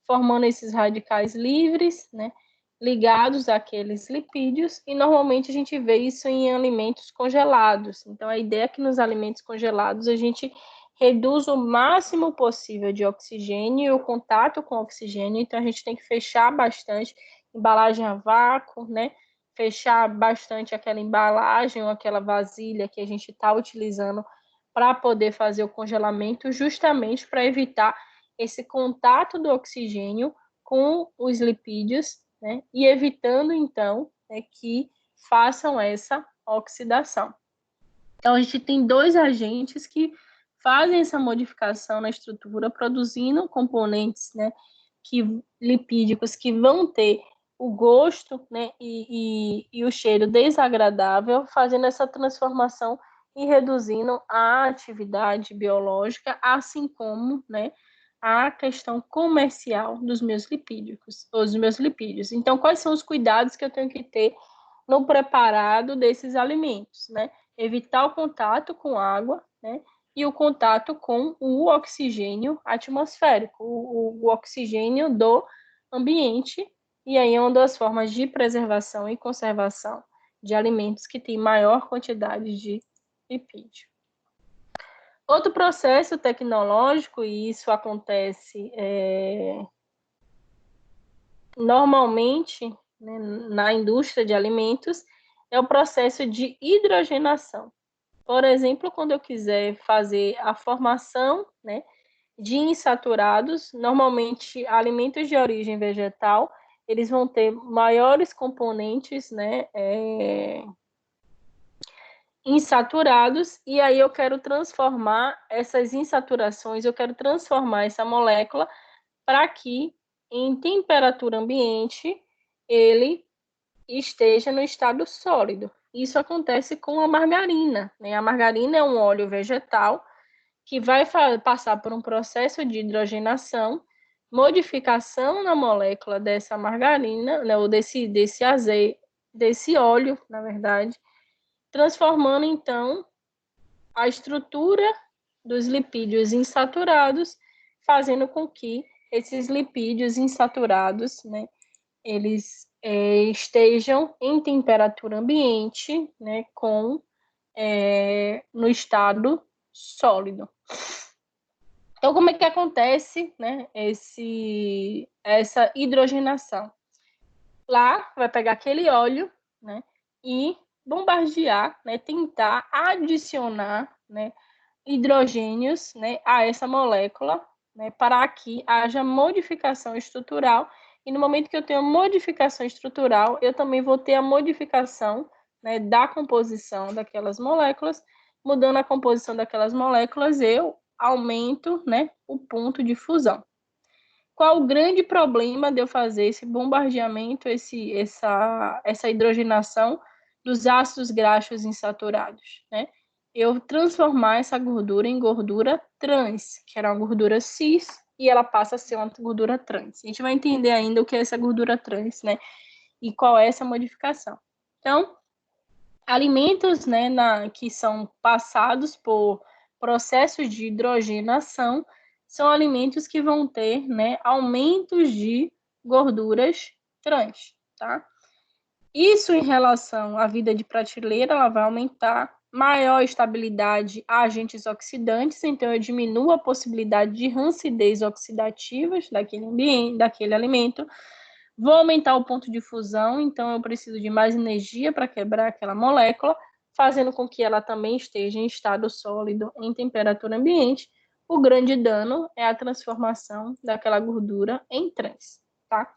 Formando esses radicais livres, né? Ligados àqueles lipídios, e normalmente a gente vê isso em alimentos congelados. Então, a ideia é que nos alimentos congelados a gente reduz o máximo possível de oxigênio e o contato com o oxigênio, então a gente tem que fechar bastante embalagem a vácuo, né? Fechar bastante aquela embalagem ou aquela vasilha que a gente está utilizando para poder fazer o congelamento, justamente para evitar esse contato do oxigênio com os lipídios, né? E evitando, então, né, que façam essa oxidação. Então, a gente tem dois agentes que fazem essa modificação na estrutura, produzindo componentes, né, lipídicos que vão ter o gosto, né, e o cheiro desagradável, fazendo essa transformação e reduzindo a atividade biológica, assim como, né, a questão comercial dos meus lipídios. Então, quais são os cuidados que eu tenho que ter no preparado desses alimentos, né? Evitar o contato com água, né? E o contato com o oxigênio atmosférico, o oxigênio do ambiente, e aí é uma das formas de preservação e conservação de alimentos que tem maior quantidade de lipídio. Outro processo tecnológico, e isso acontece normalmente, né, na indústria de alimentos, é o processo de hidrogenação. Por exemplo, quando eu quiser fazer a formação, né, de insaturados, normalmente alimentos de origem vegetal, eles vão ter maiores componentes, né, insaturados, e aí eu quero transformar essas insaturações, eu quero transformar essa molécula para que, em temperatura ambiente, ele esteja no estado sólido. Isso acontece com a margarina, né? A margarina é um óleo vegetal que vai passar por um processo de hidrogenação, modificação na molécula dessa margarina, né, ou desse azeite, desse óleo, na verdade, transformando, então, a estrutura dos lipídios insaturados, fazendo com que esses lipídios insaturados, né, eles estejam em temperatura ambiente, né, no estado sólido. Então, como é que acontece, né, essa hidrogenação? Lá vai pegar aquele óleo, né, e bombardear, né, tentar adicionar, né, hidrogênios, né, a essa molécula, né, para que haja modificação estrutural. E no momento que eu tenho modificação estrutural, eu também vou ter a modificação, né, da composição daquelas moléculas. Mudando a composição daquelas moléculas, eu aumento, né, o ponto de fusão. Qual o grande problema de eu fazer esse bombardeamento, essa hidrogenação dos ácidos graxos insaturados, né? Eu transformar essa gordura em gordura trans, que era uma gordura cis, e ela passa a ser uma gordura trans. A gente vai entender ainda o que é essa gordura trans, né? E qual é essa modificação. Então, alimentos, né, que são passados por processos de hidrogenação são alimentos que vão ter, né, aumentos de gorduras trans, tá? Isso em relação à vida de prateleira, ela vai aumentar, maior estabilidade a agentes oxidantes, então eu diminuo a possibilidade de rancidez oxidativas daquele ambiente, daquele alimento. Vou aumentar o ponto de fusão, então eu preciso de mais energia para quebrar aquela molécula, fazendo com que ela também esteja em estado sólido em temperatura ambiente. O grande dano é a transformação daquela gordura em trans, tá?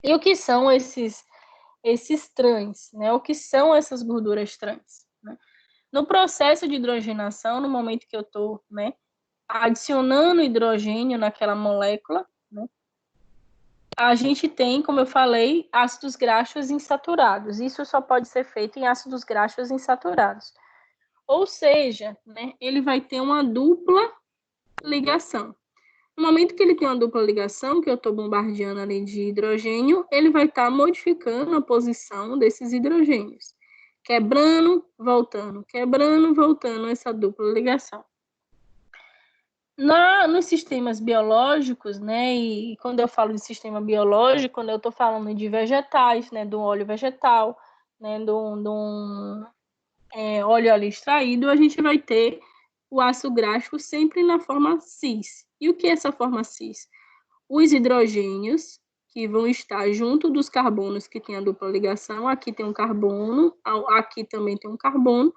E o que são esses trans, né? O que são essas gorduras trans? Né? No processo de hidrogenação, no momento que eu estou, né, adicionando hidrogênio naquela molécula, né, a gente tem, como eu falei, ácidos graxos insaturados. Isso só pode ser feito em ácidos graxos insaturados. Ou seja, né, ele vai ter uma dupla ligação. No momento que ele tem uma dupla ligação, que eu estou bombardeando ali de hidrogênio, ele vai estar modificando a posição desses hidrogênios. Quebrando, voltando essa dupla ligação. Nos sistemas biológicos, né, e quando eu falo de sistema biológico, quando eu estou falando de vegetais, né, do óleo vegetal, né, do óleo ali extraído, a gente vai ter o ácido graxo sempre na forma cis. E o que é essa forma cis? Os hidrogênios, que vão estar junto dos carbonos que tem a dupla ligação, aqui tem um carbono, aqui também tem um carbono,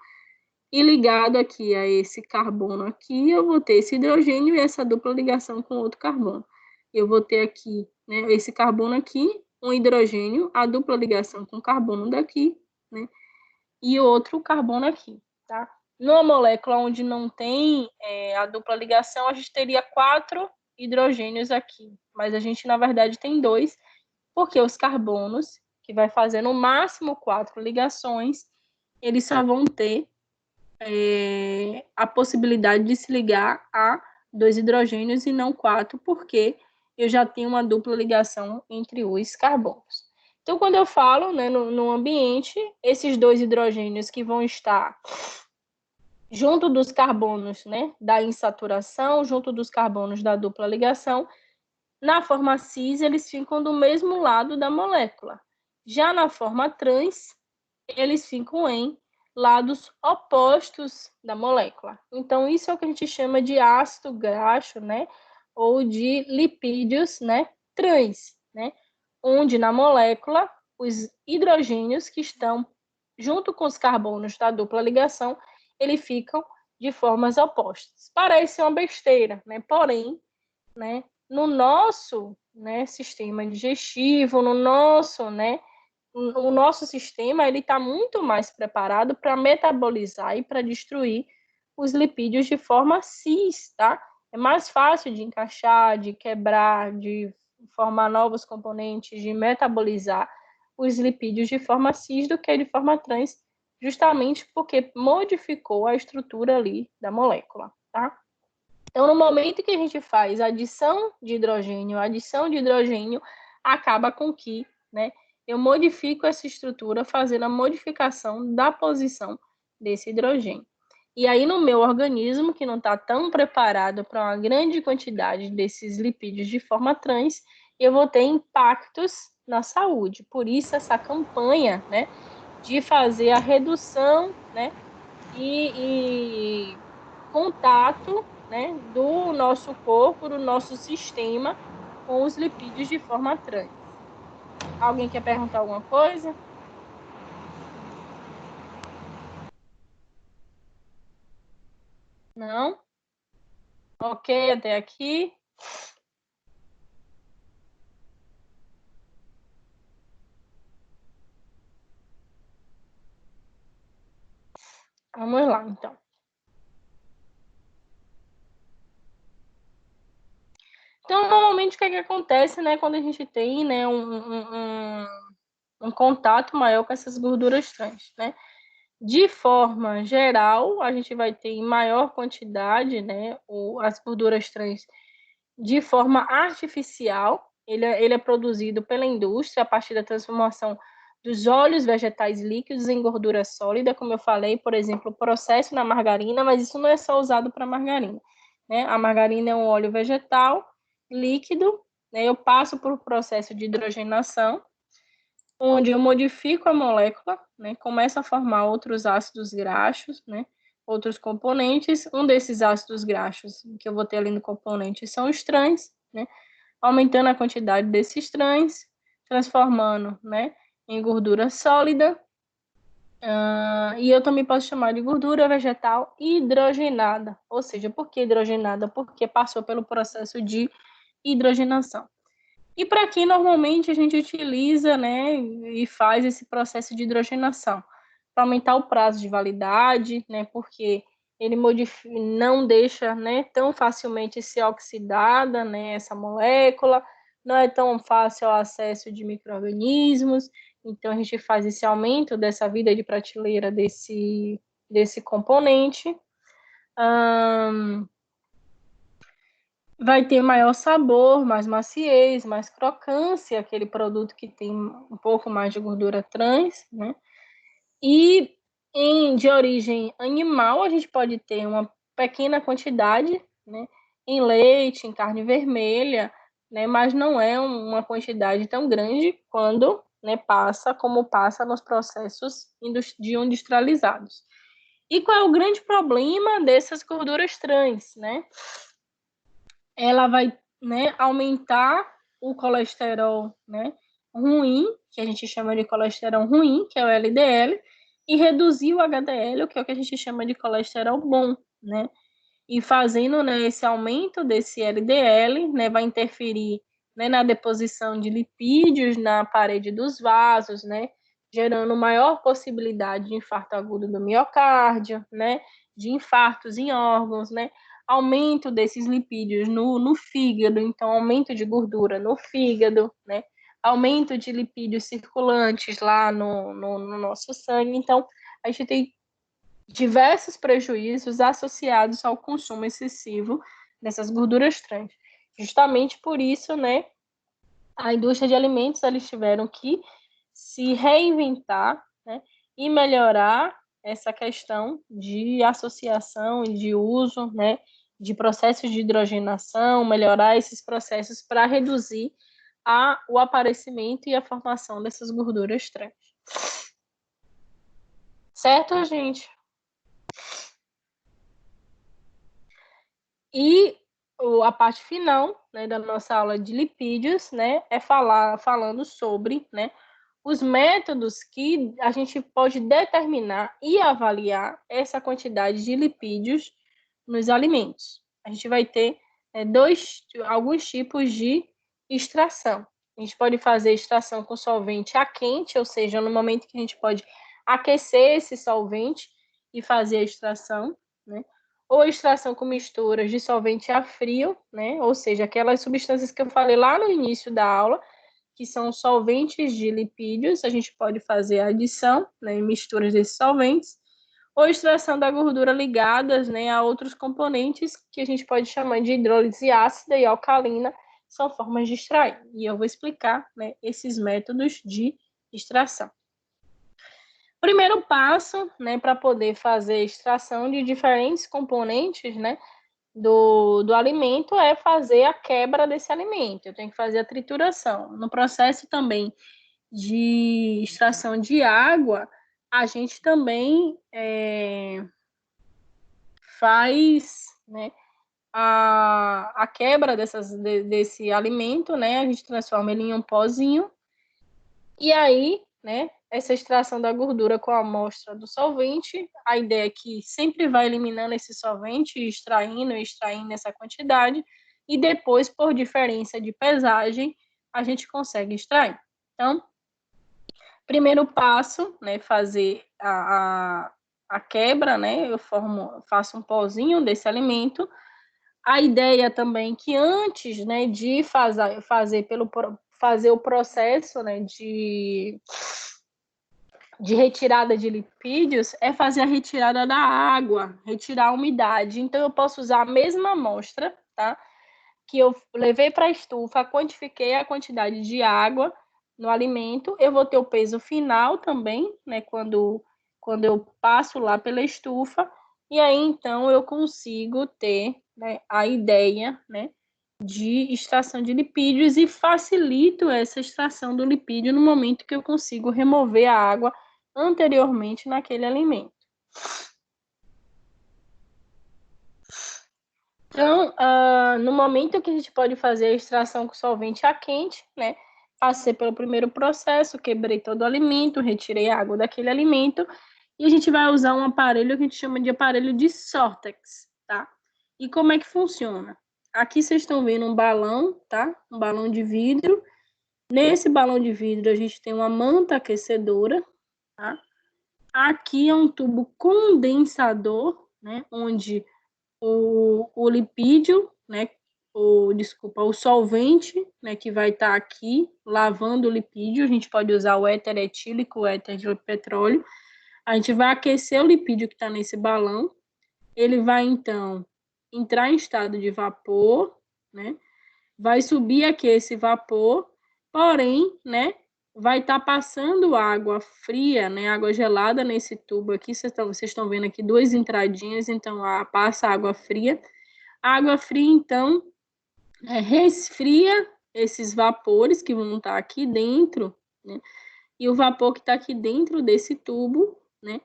e ligado aqui a esse carbono aqui, eu vou ter esse hidrogênio e essa dupla ligação com outro carbono. Eu vou ter aqui, né, esse carbono aqui, um hidrogênio, a dupla ligação com o carbono daqui, né, e outro carbono aqui, tá? Numa molécula onde não tem a dupla ligação, a gente teria 4 hidrogênios aqui, mas a gente, na verdade, tem 2, porque os carbonos, que vai fazer no máximo 4 ligações, eles só vão ter a possibilidade de se ligar a 2 hidrogênios e não 4, porque eu já tenho uma dupla ligação entre os carbonos. Então, quando eu falo, né, no ambiente, esses 2 hidrogênios que vão estar junto dos carbonos, né, da insaturação, junto dos carbonos da dupla ligação, na forma cis, eles ficam do mesmo lado da molécula. Já na forma trans, eles ficam em lados opostos da molécula. Então, isso é o que a gente chama de ácido graxo, né? Ou de lipídios, né? Trans, né? Onde na molécula, os hidrogênios que estão junto com os carbonos da dupla ligação, eles ficam de formas opostas. Parece uma besteira, né? Porém, né, no nosso, né, sistema digestivo, no nosso, né, o nosso sistema, ele está muito mais preparado para metabolizar e para destruir os lipídios de forma cis, tá? É mais fácil de encaixar, de quebrar, de formar novos componentes, de metabolizar os lipídios de forma cis do que de forma trans, justamente porque modificou a estrutura ali da molécula, tá? Então, no momento que a gente faz adição de hidrogênio acaba com que, né, eu modifico essa estrutura fazendo a modificação da posição desse hidrogênio. E aí, no meu organismo, que não está tão preparado para uma grande quantidade desses lipídios de forma trans, eu vou ter impactos na saúde. Por isso, essa campanha, né, de fazer a redução, né, e contato, né, do nosso corpo, do nosso sistema com os lipídios de forma trans. Alguém quer perguntar alguma coisa? Não? Ok, até aqui. Vamos lá, então. Então, normalmente, o que acontece, né, quando a gente tem, né, um contato maior com essas gorduras trans, né? De forma geral, a gente vai ter em maior quantidade, né, as gorduras trans de forma artificial. Ele é produzido pela indústria a partir da transformação dos óleos vegetais líquidos em gordura sólida, como eu falei, por exemplo, o processo na margarina, mas isso não é só usado para margarina, né? A margarina é um óleo vegetal líquido, né? Eu passo por um processo de hidrogenação, onde eu modifico a molécula, né? Começo a formar outros ácidos graxos, né? Outros componentes. Um desses ácidos graxos que eu vou ter ali no componente são os trans, né? Aumentando a quantidade desses trans, transformando, né, em gordura sólida. E eu também posso chamar de gordura vegetal hidrogenada. Ou seja, por que hidrogenada? Porque passou pelo processo de hidrogenação. E para que normalmente a gente utiliza, né, e faz esse processo de hidrogenação? Para aumentar o prazo de validade, né, porque ele não deixa, né, tão facilmente ser oxidada, né, essa molécula, não é tão fácil o acesso de micro-organismos, então a gente faz esse aumento dessa vida de prateleira desse componente. Vai ter maior sabor, mais maciez, mais crocância, aquele produto que tem um pouco mais de gordura trans, né? E de origem animal, a gente pode ter uma pequena quantidade, né? Em leite, em carne vermelha, né? Mas não é uma quantidade tão grande quando, né, passa como passa nos processos industrializados. E qual é o grande problema dessas gorduras trans, né? Ela vai, né, aumentar o colesterol, né, ruim, que a gente chama de colesterol ruim, que é o LDL, e reduzir o HDL, que é o que a gente chama de colesterol bom, né? E fazendo, né, esse aumento desse LDL, né, vai interferir, né, na deposição de lipídios na parede dos vasos, né, gerando maior possibilidade de infarto agudo do miocárdio, né, de infartos em órgãos, né, aumento desses lipídios no fígado, então aumento de gordura no fígado, né, aumento de lipídios circulantes lá no nosso sangue. Então, a gente tem diversos prejuízos associados ao consumo excessivo dessas gorduras trans. Justamente por isso, né, a indústria de alimentos, eles tiveram que se reinventar, né, e melhorar essa questão de associação e de uso, né, de processos de hidrogenação, melhorar esses processos para reduzir o aparecimento e a formação dessas gorduras trans. Certo, gente? E a parte final, né, da nossa aula de lipídios, né, é falando sobre, né, os métodos que a gente pode determinar e avaliar essa quantidade de lipídios nos alimentos. A gente vai ter alguns tipos de extração. A gente pode fazer extração com solvente a quente, ou seja, no momento que a gente pode aquecer esse solvente e fazer a extração, né? Ou extração com misturas de solvente a frio, né? Ou seja, aquelas substâncias que eu falei lá no início da aula, que são solventes de lipídios, a gente pode fazer a adição, né, em misturas desses solventes, ou extração da gordura ligadas, né, a outros componentes que a gente pode chamar de hidrólise ácida e alcalina, são formas de extrair. E eu vou explicar, né, esses métodos de extração. Primeiro passo, né, para poder fazer extração de diferentes componentes, né, do alimento é fazer a quebra desse alimento. Eu tenho que fazer a trituração. No processo também de extração de água, a gente também faz, né, a quebra desse alimento, né? A gente transforma ele em um pozinho. E aí, né, essa extração da gordura com a amostra do solvente, a ideia é que sempre vai eliminando esse solvente, extraindo essa quantidade, e depois, por diferença de pesagem, a gente consegue extrair. Então, primeiro passo, né, fazer a quebra, né, faço um pozinho desse alimento. A ideia também que antes, né, de fazer o processo, né, de retirada de lipídios é fazer a retirada da água, retirar a umidade. Então, eu posso usar a mesma amostra, tá? Que eu levei para a estufa, quantifiquei a quantidade de água no alimento, eu vou ter o peso final também, né? Quando eu passo lá pela estufa, e aí, então, eu consigo ter, né, a ideia, né, de extração de lipídios e facilito essa extração do lipídio no momento que eu consigo remover a água anteriormente naquele alimento. Então, no momento que a gente pode fazer a extração com solvente a quente, né? Passei pelo primeiro processo, quebrei todo o alimento, retirei a água daquele alimento e a gente vai usar um aparelho que a gente chama de aparelho de Sórtex, tá? E como é que funciona? Aqui vocês estão vendo um balão, tá? Um balão de vidro. Nesse balão de vidro a gente tem uma manta aquecedora, tá? Aqui é um tubo condensador, né? Onde o lipídio, né? O solvente, né? Que vai estar aqui lavando o lipídio. A gente pode usar o éter etílico, o éter de petróleo. A gente vai aquecer o lipídio que está nesse balão. Ele vai, então, entrar em estado de vapor, né? Vai subir aqui esse vapor, porém, né? Vai estar passando água fria, né? Água gelada nesse tubo aqui. Vocês estão vendo aqui duas entradinhas, então passa água fria. A água fria, então, resfria esses vapores que vão estar aqui dentro, né? E o vapor que está aqui dentro desse tubo, né?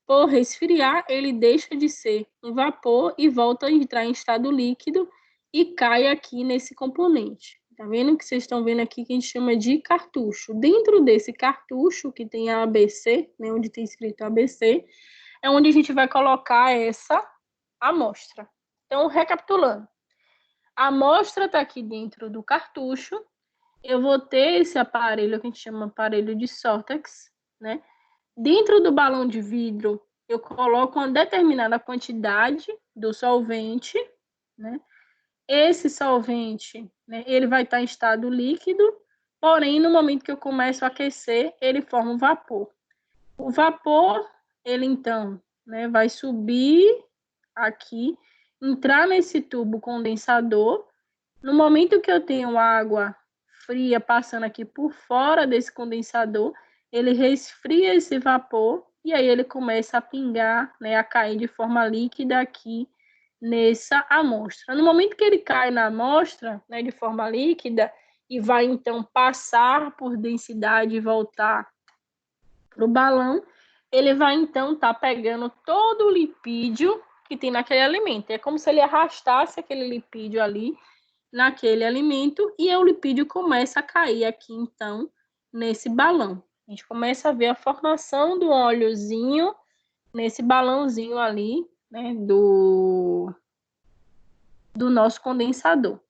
Por resfriar, ele deixa de ser um vapor e volta a entrar em estado líquido e cai aqui nesse componente. Tá vendo que vocês estão vendo aqui que a gente chama de cartucho. Dentro desse cartucho, que tem a ABC, né, onde tem escrito ABC, é onde a gente vai colocar essa amostra. Então, recapitulando. A amostra está aqui dentro do cartucho. Eu vou ter esse aparelho que a gente chama aparelho de Sórtex, né? Dentro do balão de vidro, eu coloco uma determinada quantidade do solvente, né? Esse solvente, né, ele vai estar em estado líquido, porém, no momento que eu começo a aquecer, ele forma um vapor. O vapor, ele então, né, vai subir aqui, entrar nesse tubo condensador. No momento que eu tenho água fria passando aqui por fora desse condensador, ele resfria esse vapor e aí ele começa a pingar, né, a cair de forma líquida aqui nessa amostra. No momento que ele cai na amostra, né, de forma líquida, e vai então passar por densidade e voltar para o balão, ele vai então estar pegando todo o lipídio que tem naquele alimento. É como se ele arrastasse aquele lipídio ali naquele alimento e o lipídio começa a cair aqui então nesse balão. A gente começa a ver a formação do óleozinho nesse balãozinho ali, né, do nosso condensador.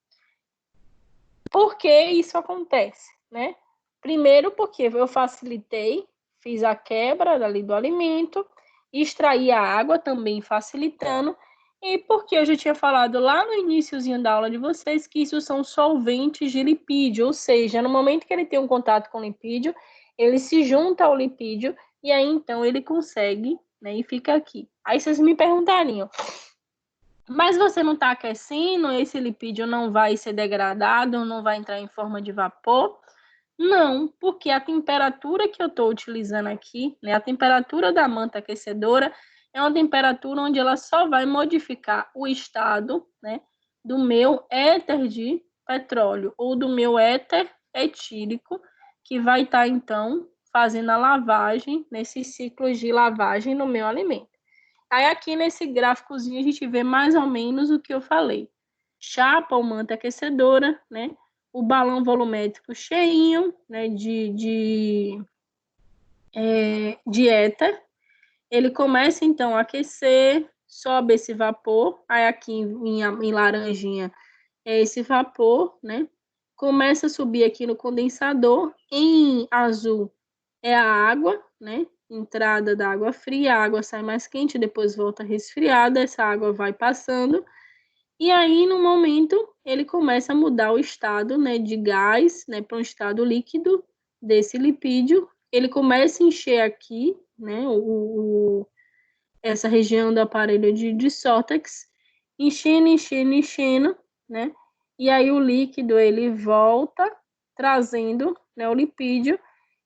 Por que isso acontece, né? Primeiro porque eu facilitei, fiz a quebra ali do alimento, extraí a água também facilitando, e porque eu já tinha falado lá no iniciozinho da aula de vocês que isso são solventes de lipídio, ou seja, no momento que ele tem um contato com o lipídio, ele se junta ao lipídio e aí então ele consegue, né, e fica aqui. Aí vocês me perguntariam, mas você não está aquecendo, esse lipídio não vai ser degradado, não vai entrar em forma de vapor? Não, porque a temperatura que eu estou utilizando aqui, né, a temperatura da manta aquecedora, é uma temperatura onde ela só vai modificar o estado, né, do meu éter de petróleo ou do meu éter etílico, que vai estar, então, fazendo a lavagem, nesses ciclos de lavagem no meu alimento. Aí aqui nesse gráficozinho a gente vê mais ou menos o que eu falei. Chapa ou manta aquecedora, né? O balão volumétrico cheinho, né? De éter. Ele começa então a aquecer, sobe esse vapor. Aí aqui em laranjinha é esse vapor, né? Começa a subir aqui no condensador. Em azul é a água, né? Entrada da água fria, a água sai mais quente, depois volta resfriada, essa água vai passando, e aí, no momento, ele começa a mudar o estado, né, de gás, né, para um estado líquido desse lipídio. Ele começa a encher aqui, né, essa região do aparelho de Sótex, enchendo, né, e aí o líquido, ele volta trazendo, né, o lipídio.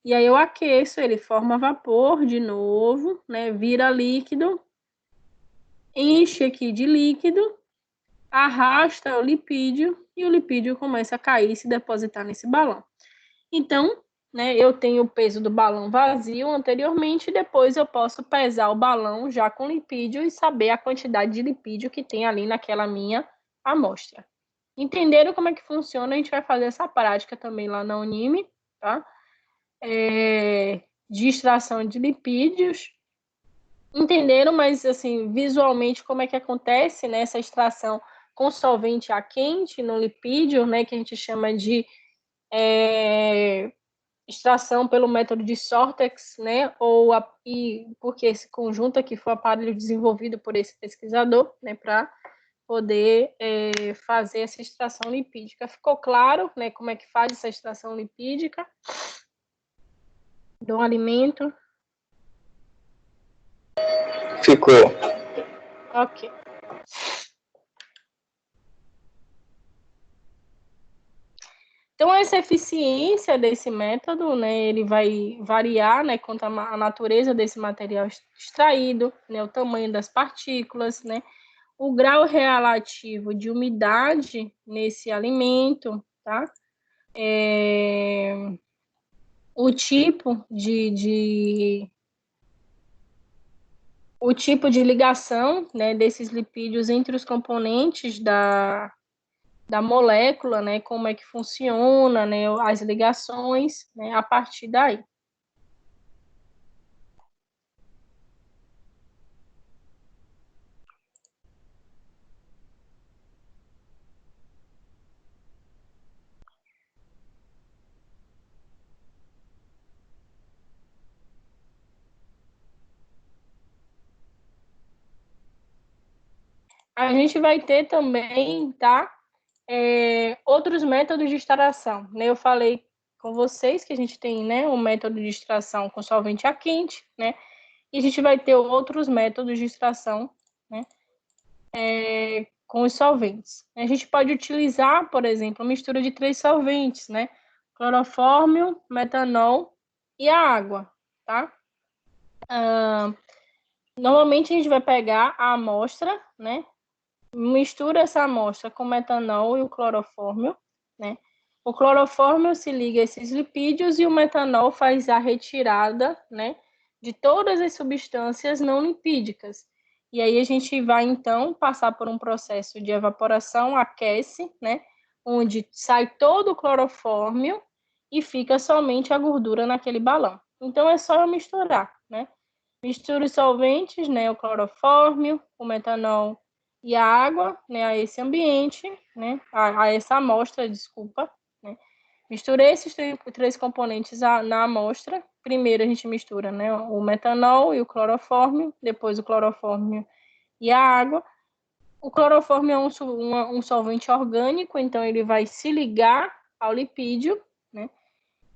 E aí eu aqueço, ele forma vapor de novo, né? Vira líquido, enche aqui de líquido, arrasta o lipídio e o lipídio começa a cair e se depositar nesse balão. Então, né, eu tenho o peso do balão vazio anteriormente, depois eu posso pesar o balão já com lipídio e saber a quantidade de lipídio que tem ali naquela minha amostra. Entenderam como é que funciona? A gente vai fazer essa prática também lá na Unime, tá? De extração de lipídios. Entenderam, mas assim, visualmente como é que acontece, né, essa extração com solvente a quente no lipídio, né, que a gente chama de extração pelo método de Sótex, né, e porque esse conjunto aqui foi o aparelho desenvolvido por esse pesquisador, né, para poder fazer essa extração lipídica. Ficou claro, né, como é que faz essa extração lipídica do alimento? Ficou. Ok. Então, essa eficiência desse método, né, ele vai variar, né, quanto à natureza desse material extraído, né, o tamanho das partículas, né, o grau relativo de umidade nesse alimento, tá? O tipo o tipo de ligação, né, desses lipídios entre os componentes da molécula, né, como é que funciona, né, as ligações, né, a partir daí. A gente vai ter também, tá, outros métodos de extração, né? Eu falei com vocês que a gente tem, né, um método de extração com solvente a quente, né? E a gente vai ter outros métodos de extração, né, com os solventes. A gente pode utilizar, por exemplo, uma mistura de 3 solventes, né? Clorofórmio, metanol e a água, tá? Normalmente a gente vai pegar a amostra, né? Mistura essa amostra com metanol e o clorofórmio, né? O clorofórmio se liga a esses lipídios e o metanol faz a retirada, né, de todas as substâncias não lipídicas. E aí a gente vai, então, passar por um processo de evaporação, aquece, né, onde sai todo o clorofórmio e fica somente a gordura naquele balão. Então, é só eu misturar, né? Misturo os solventes, né? O clorofórmio, o metanol e a água, né? A esse ambiente, né? A essa amostra, desculpa, né? Misturei esses três componentes na amostra. Primeiro a gente mistura, né, o metanol e o clorofórmio, depois o clorofórmio e a água. O clorofórmio é um solvente orgânico, então ele vai se ligar ao lipídio, né?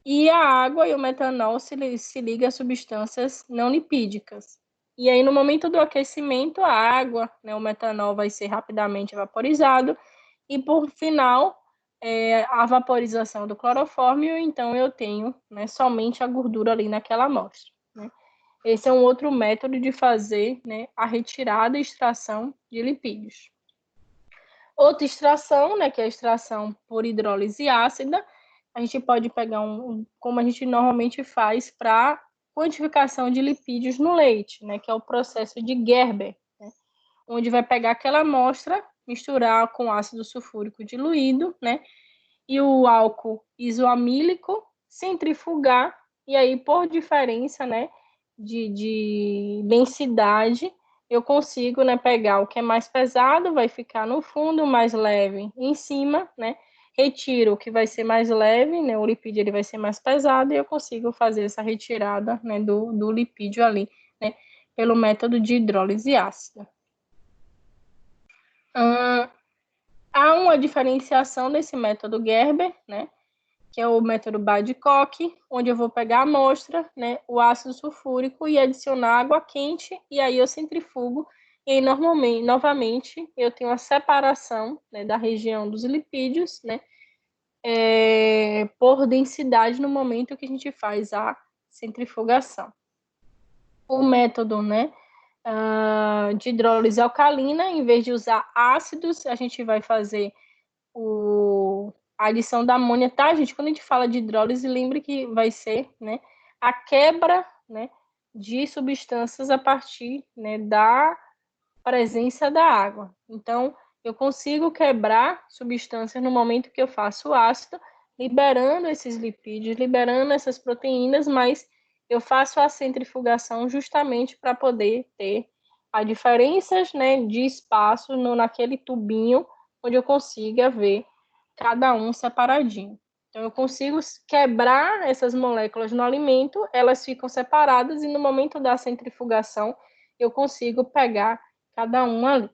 E a água e o metanol se ligam a substâncias não lipídicas. E aí, no momento do aquecimento, a água, né, o metanol vai ser rapidamente vaporizado. E, por final, a vaporização do clorofórmio, então eu tenho, né, somente a gordura ali naquela amostra, né? Esse é um outro método de fazer, né, a retirada e extração de lipídios. Outra extração, né, que é a extração por hidrólise ácida, a gente pode pegar como a gente normalmente faz para quantificação de lipídios no leite, né, que é o processo de Gerber, né, onde vai pegar aquela amostra, misturar com ácido sulfúrico diluído, né, e o álcool isoamílico, centrifugar, e aí por diferença, né, de densidade, eu consigo, né, pegar o que é mais pesado, vai ficar no fundo, mais leve em cima, né, retiro o que vai ser mais leve, né, o lipídio ele vai ser mais pesado, e eu consigo fazer essa retirada, né, do lipídio ali, né, pelo método de hidrólise ácida. Há uma diferenciação desse método Gerber, né, que é o método Badcock, onde eu vou pegar a amostra, né, o ácido sulfúrico e adicionar água quente, e aí eu centrifugo, e aí novamente, eu tenho a separação, né, da região dos lipídios, né, por densidade no momento que a gente faz a centrifugação. O método, né, de hidrólise alcalina, em vez de usar ácidos, a gente vai fazer a adição da amônia, tá, gente? Quando a gente fala de hidrólise, lembre que vai ser, né, a quebra, né, de substâncias a partir, né, da presença da água. Então, eu consigo quebrar substâncias no momento que eu faço o ácido, liberando esses lipídios, liberando essas proteínas, mas eu faço a centrifugação justamente para poder ter as diferenças, né, de espaço naquele tubinho onde eu consiga ver cada um separadinho. Então, eu consigo quebrar essas moléculas no alimento, elas ficam separadas, e no momento da centrifugação, eu consigo pegar cada um ali.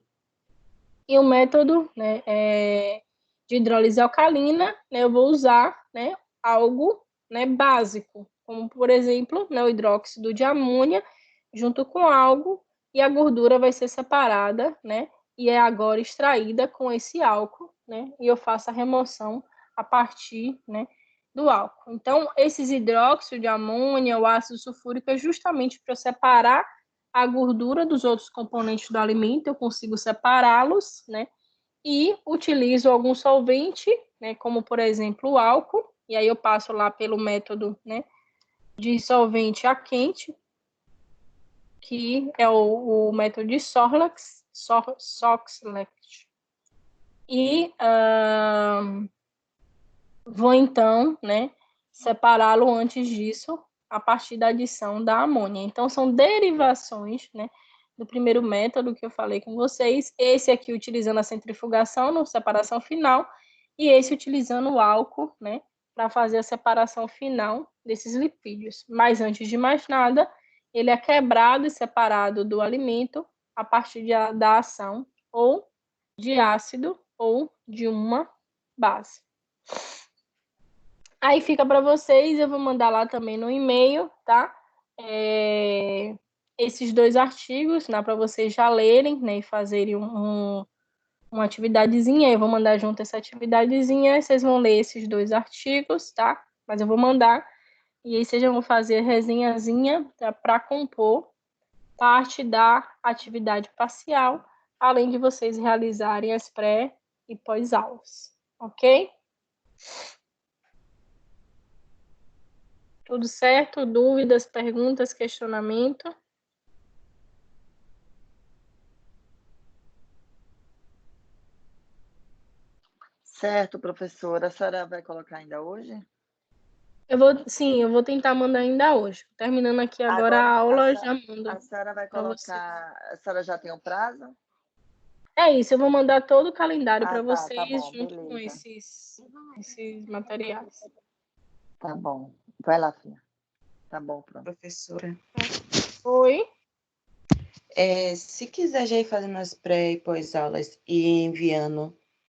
E o método, né, de hidrólise alcalina, né, eu vou usar, né, algo, né, básico, como, por exemplo, né, o hidróxido de amônia junto com algo, e a gordura vai ser separada, né, e é agora extraída com esse álcool, né, e eu faço a remoção a partir, né, do álcool. Então, esses hidróxidos de amônia, o ácido sulfúrico, é justamente para separar a gordura dos outros componentes do alimento, eu consigo separá-los, né? E utilizo algum solvente, né? Como, por exemplo, o álcool, e aí eu passo lá pelo método, né, de solvente a quente, que é o método de Soxhlet. E vou, então, né, separá-lo antes disso, a partir da adição da amônia. Então, são derivações, né, do primeiro método que eu falei com vocês. Esse aqui utilizando a centrifugação na separação final, e esse utilizando o álcool, né, para fazer a separação final desses lipídios. Mas, antes de mais nada, ele é quebrado e separado do alimento a partir da ação ou de ácido ou de uma base. Aí fica para vocês, eu vou mandar lá também no e-mail, tá? Esses dois artigos, né, para vocês já lerem, né, e fazerem uma atividadezinha. Eu vou mandar junto essa atividadezinha, vocês vão ler esses dois artigos, tá? Mas eu vou mandar, e aí vocês já vão fazer a resenhazinha, tá, para compor parte da atividade parcial, além de vocês realizarem as pré e pós-aulas, ok? Tudo certo? Dúvidas, perguntas, questionamento? Certo, professora. A senhora vai colocar ainda hoje? Eu vou tentar mandar ainda hoje. Terminando aqui agora a aula, já mando. A senhora vai pra vocês. colocar. A senhora já tem um prazo? É isso, eu vou mandar todo o calendário para tá vocês bom, junto com beleza. esses materiais. Tá bom. Vai lá, filha. Tá bom, pronto. Professora, Oi? se quiser já ir fazendo as pré e pós-aulas e enviando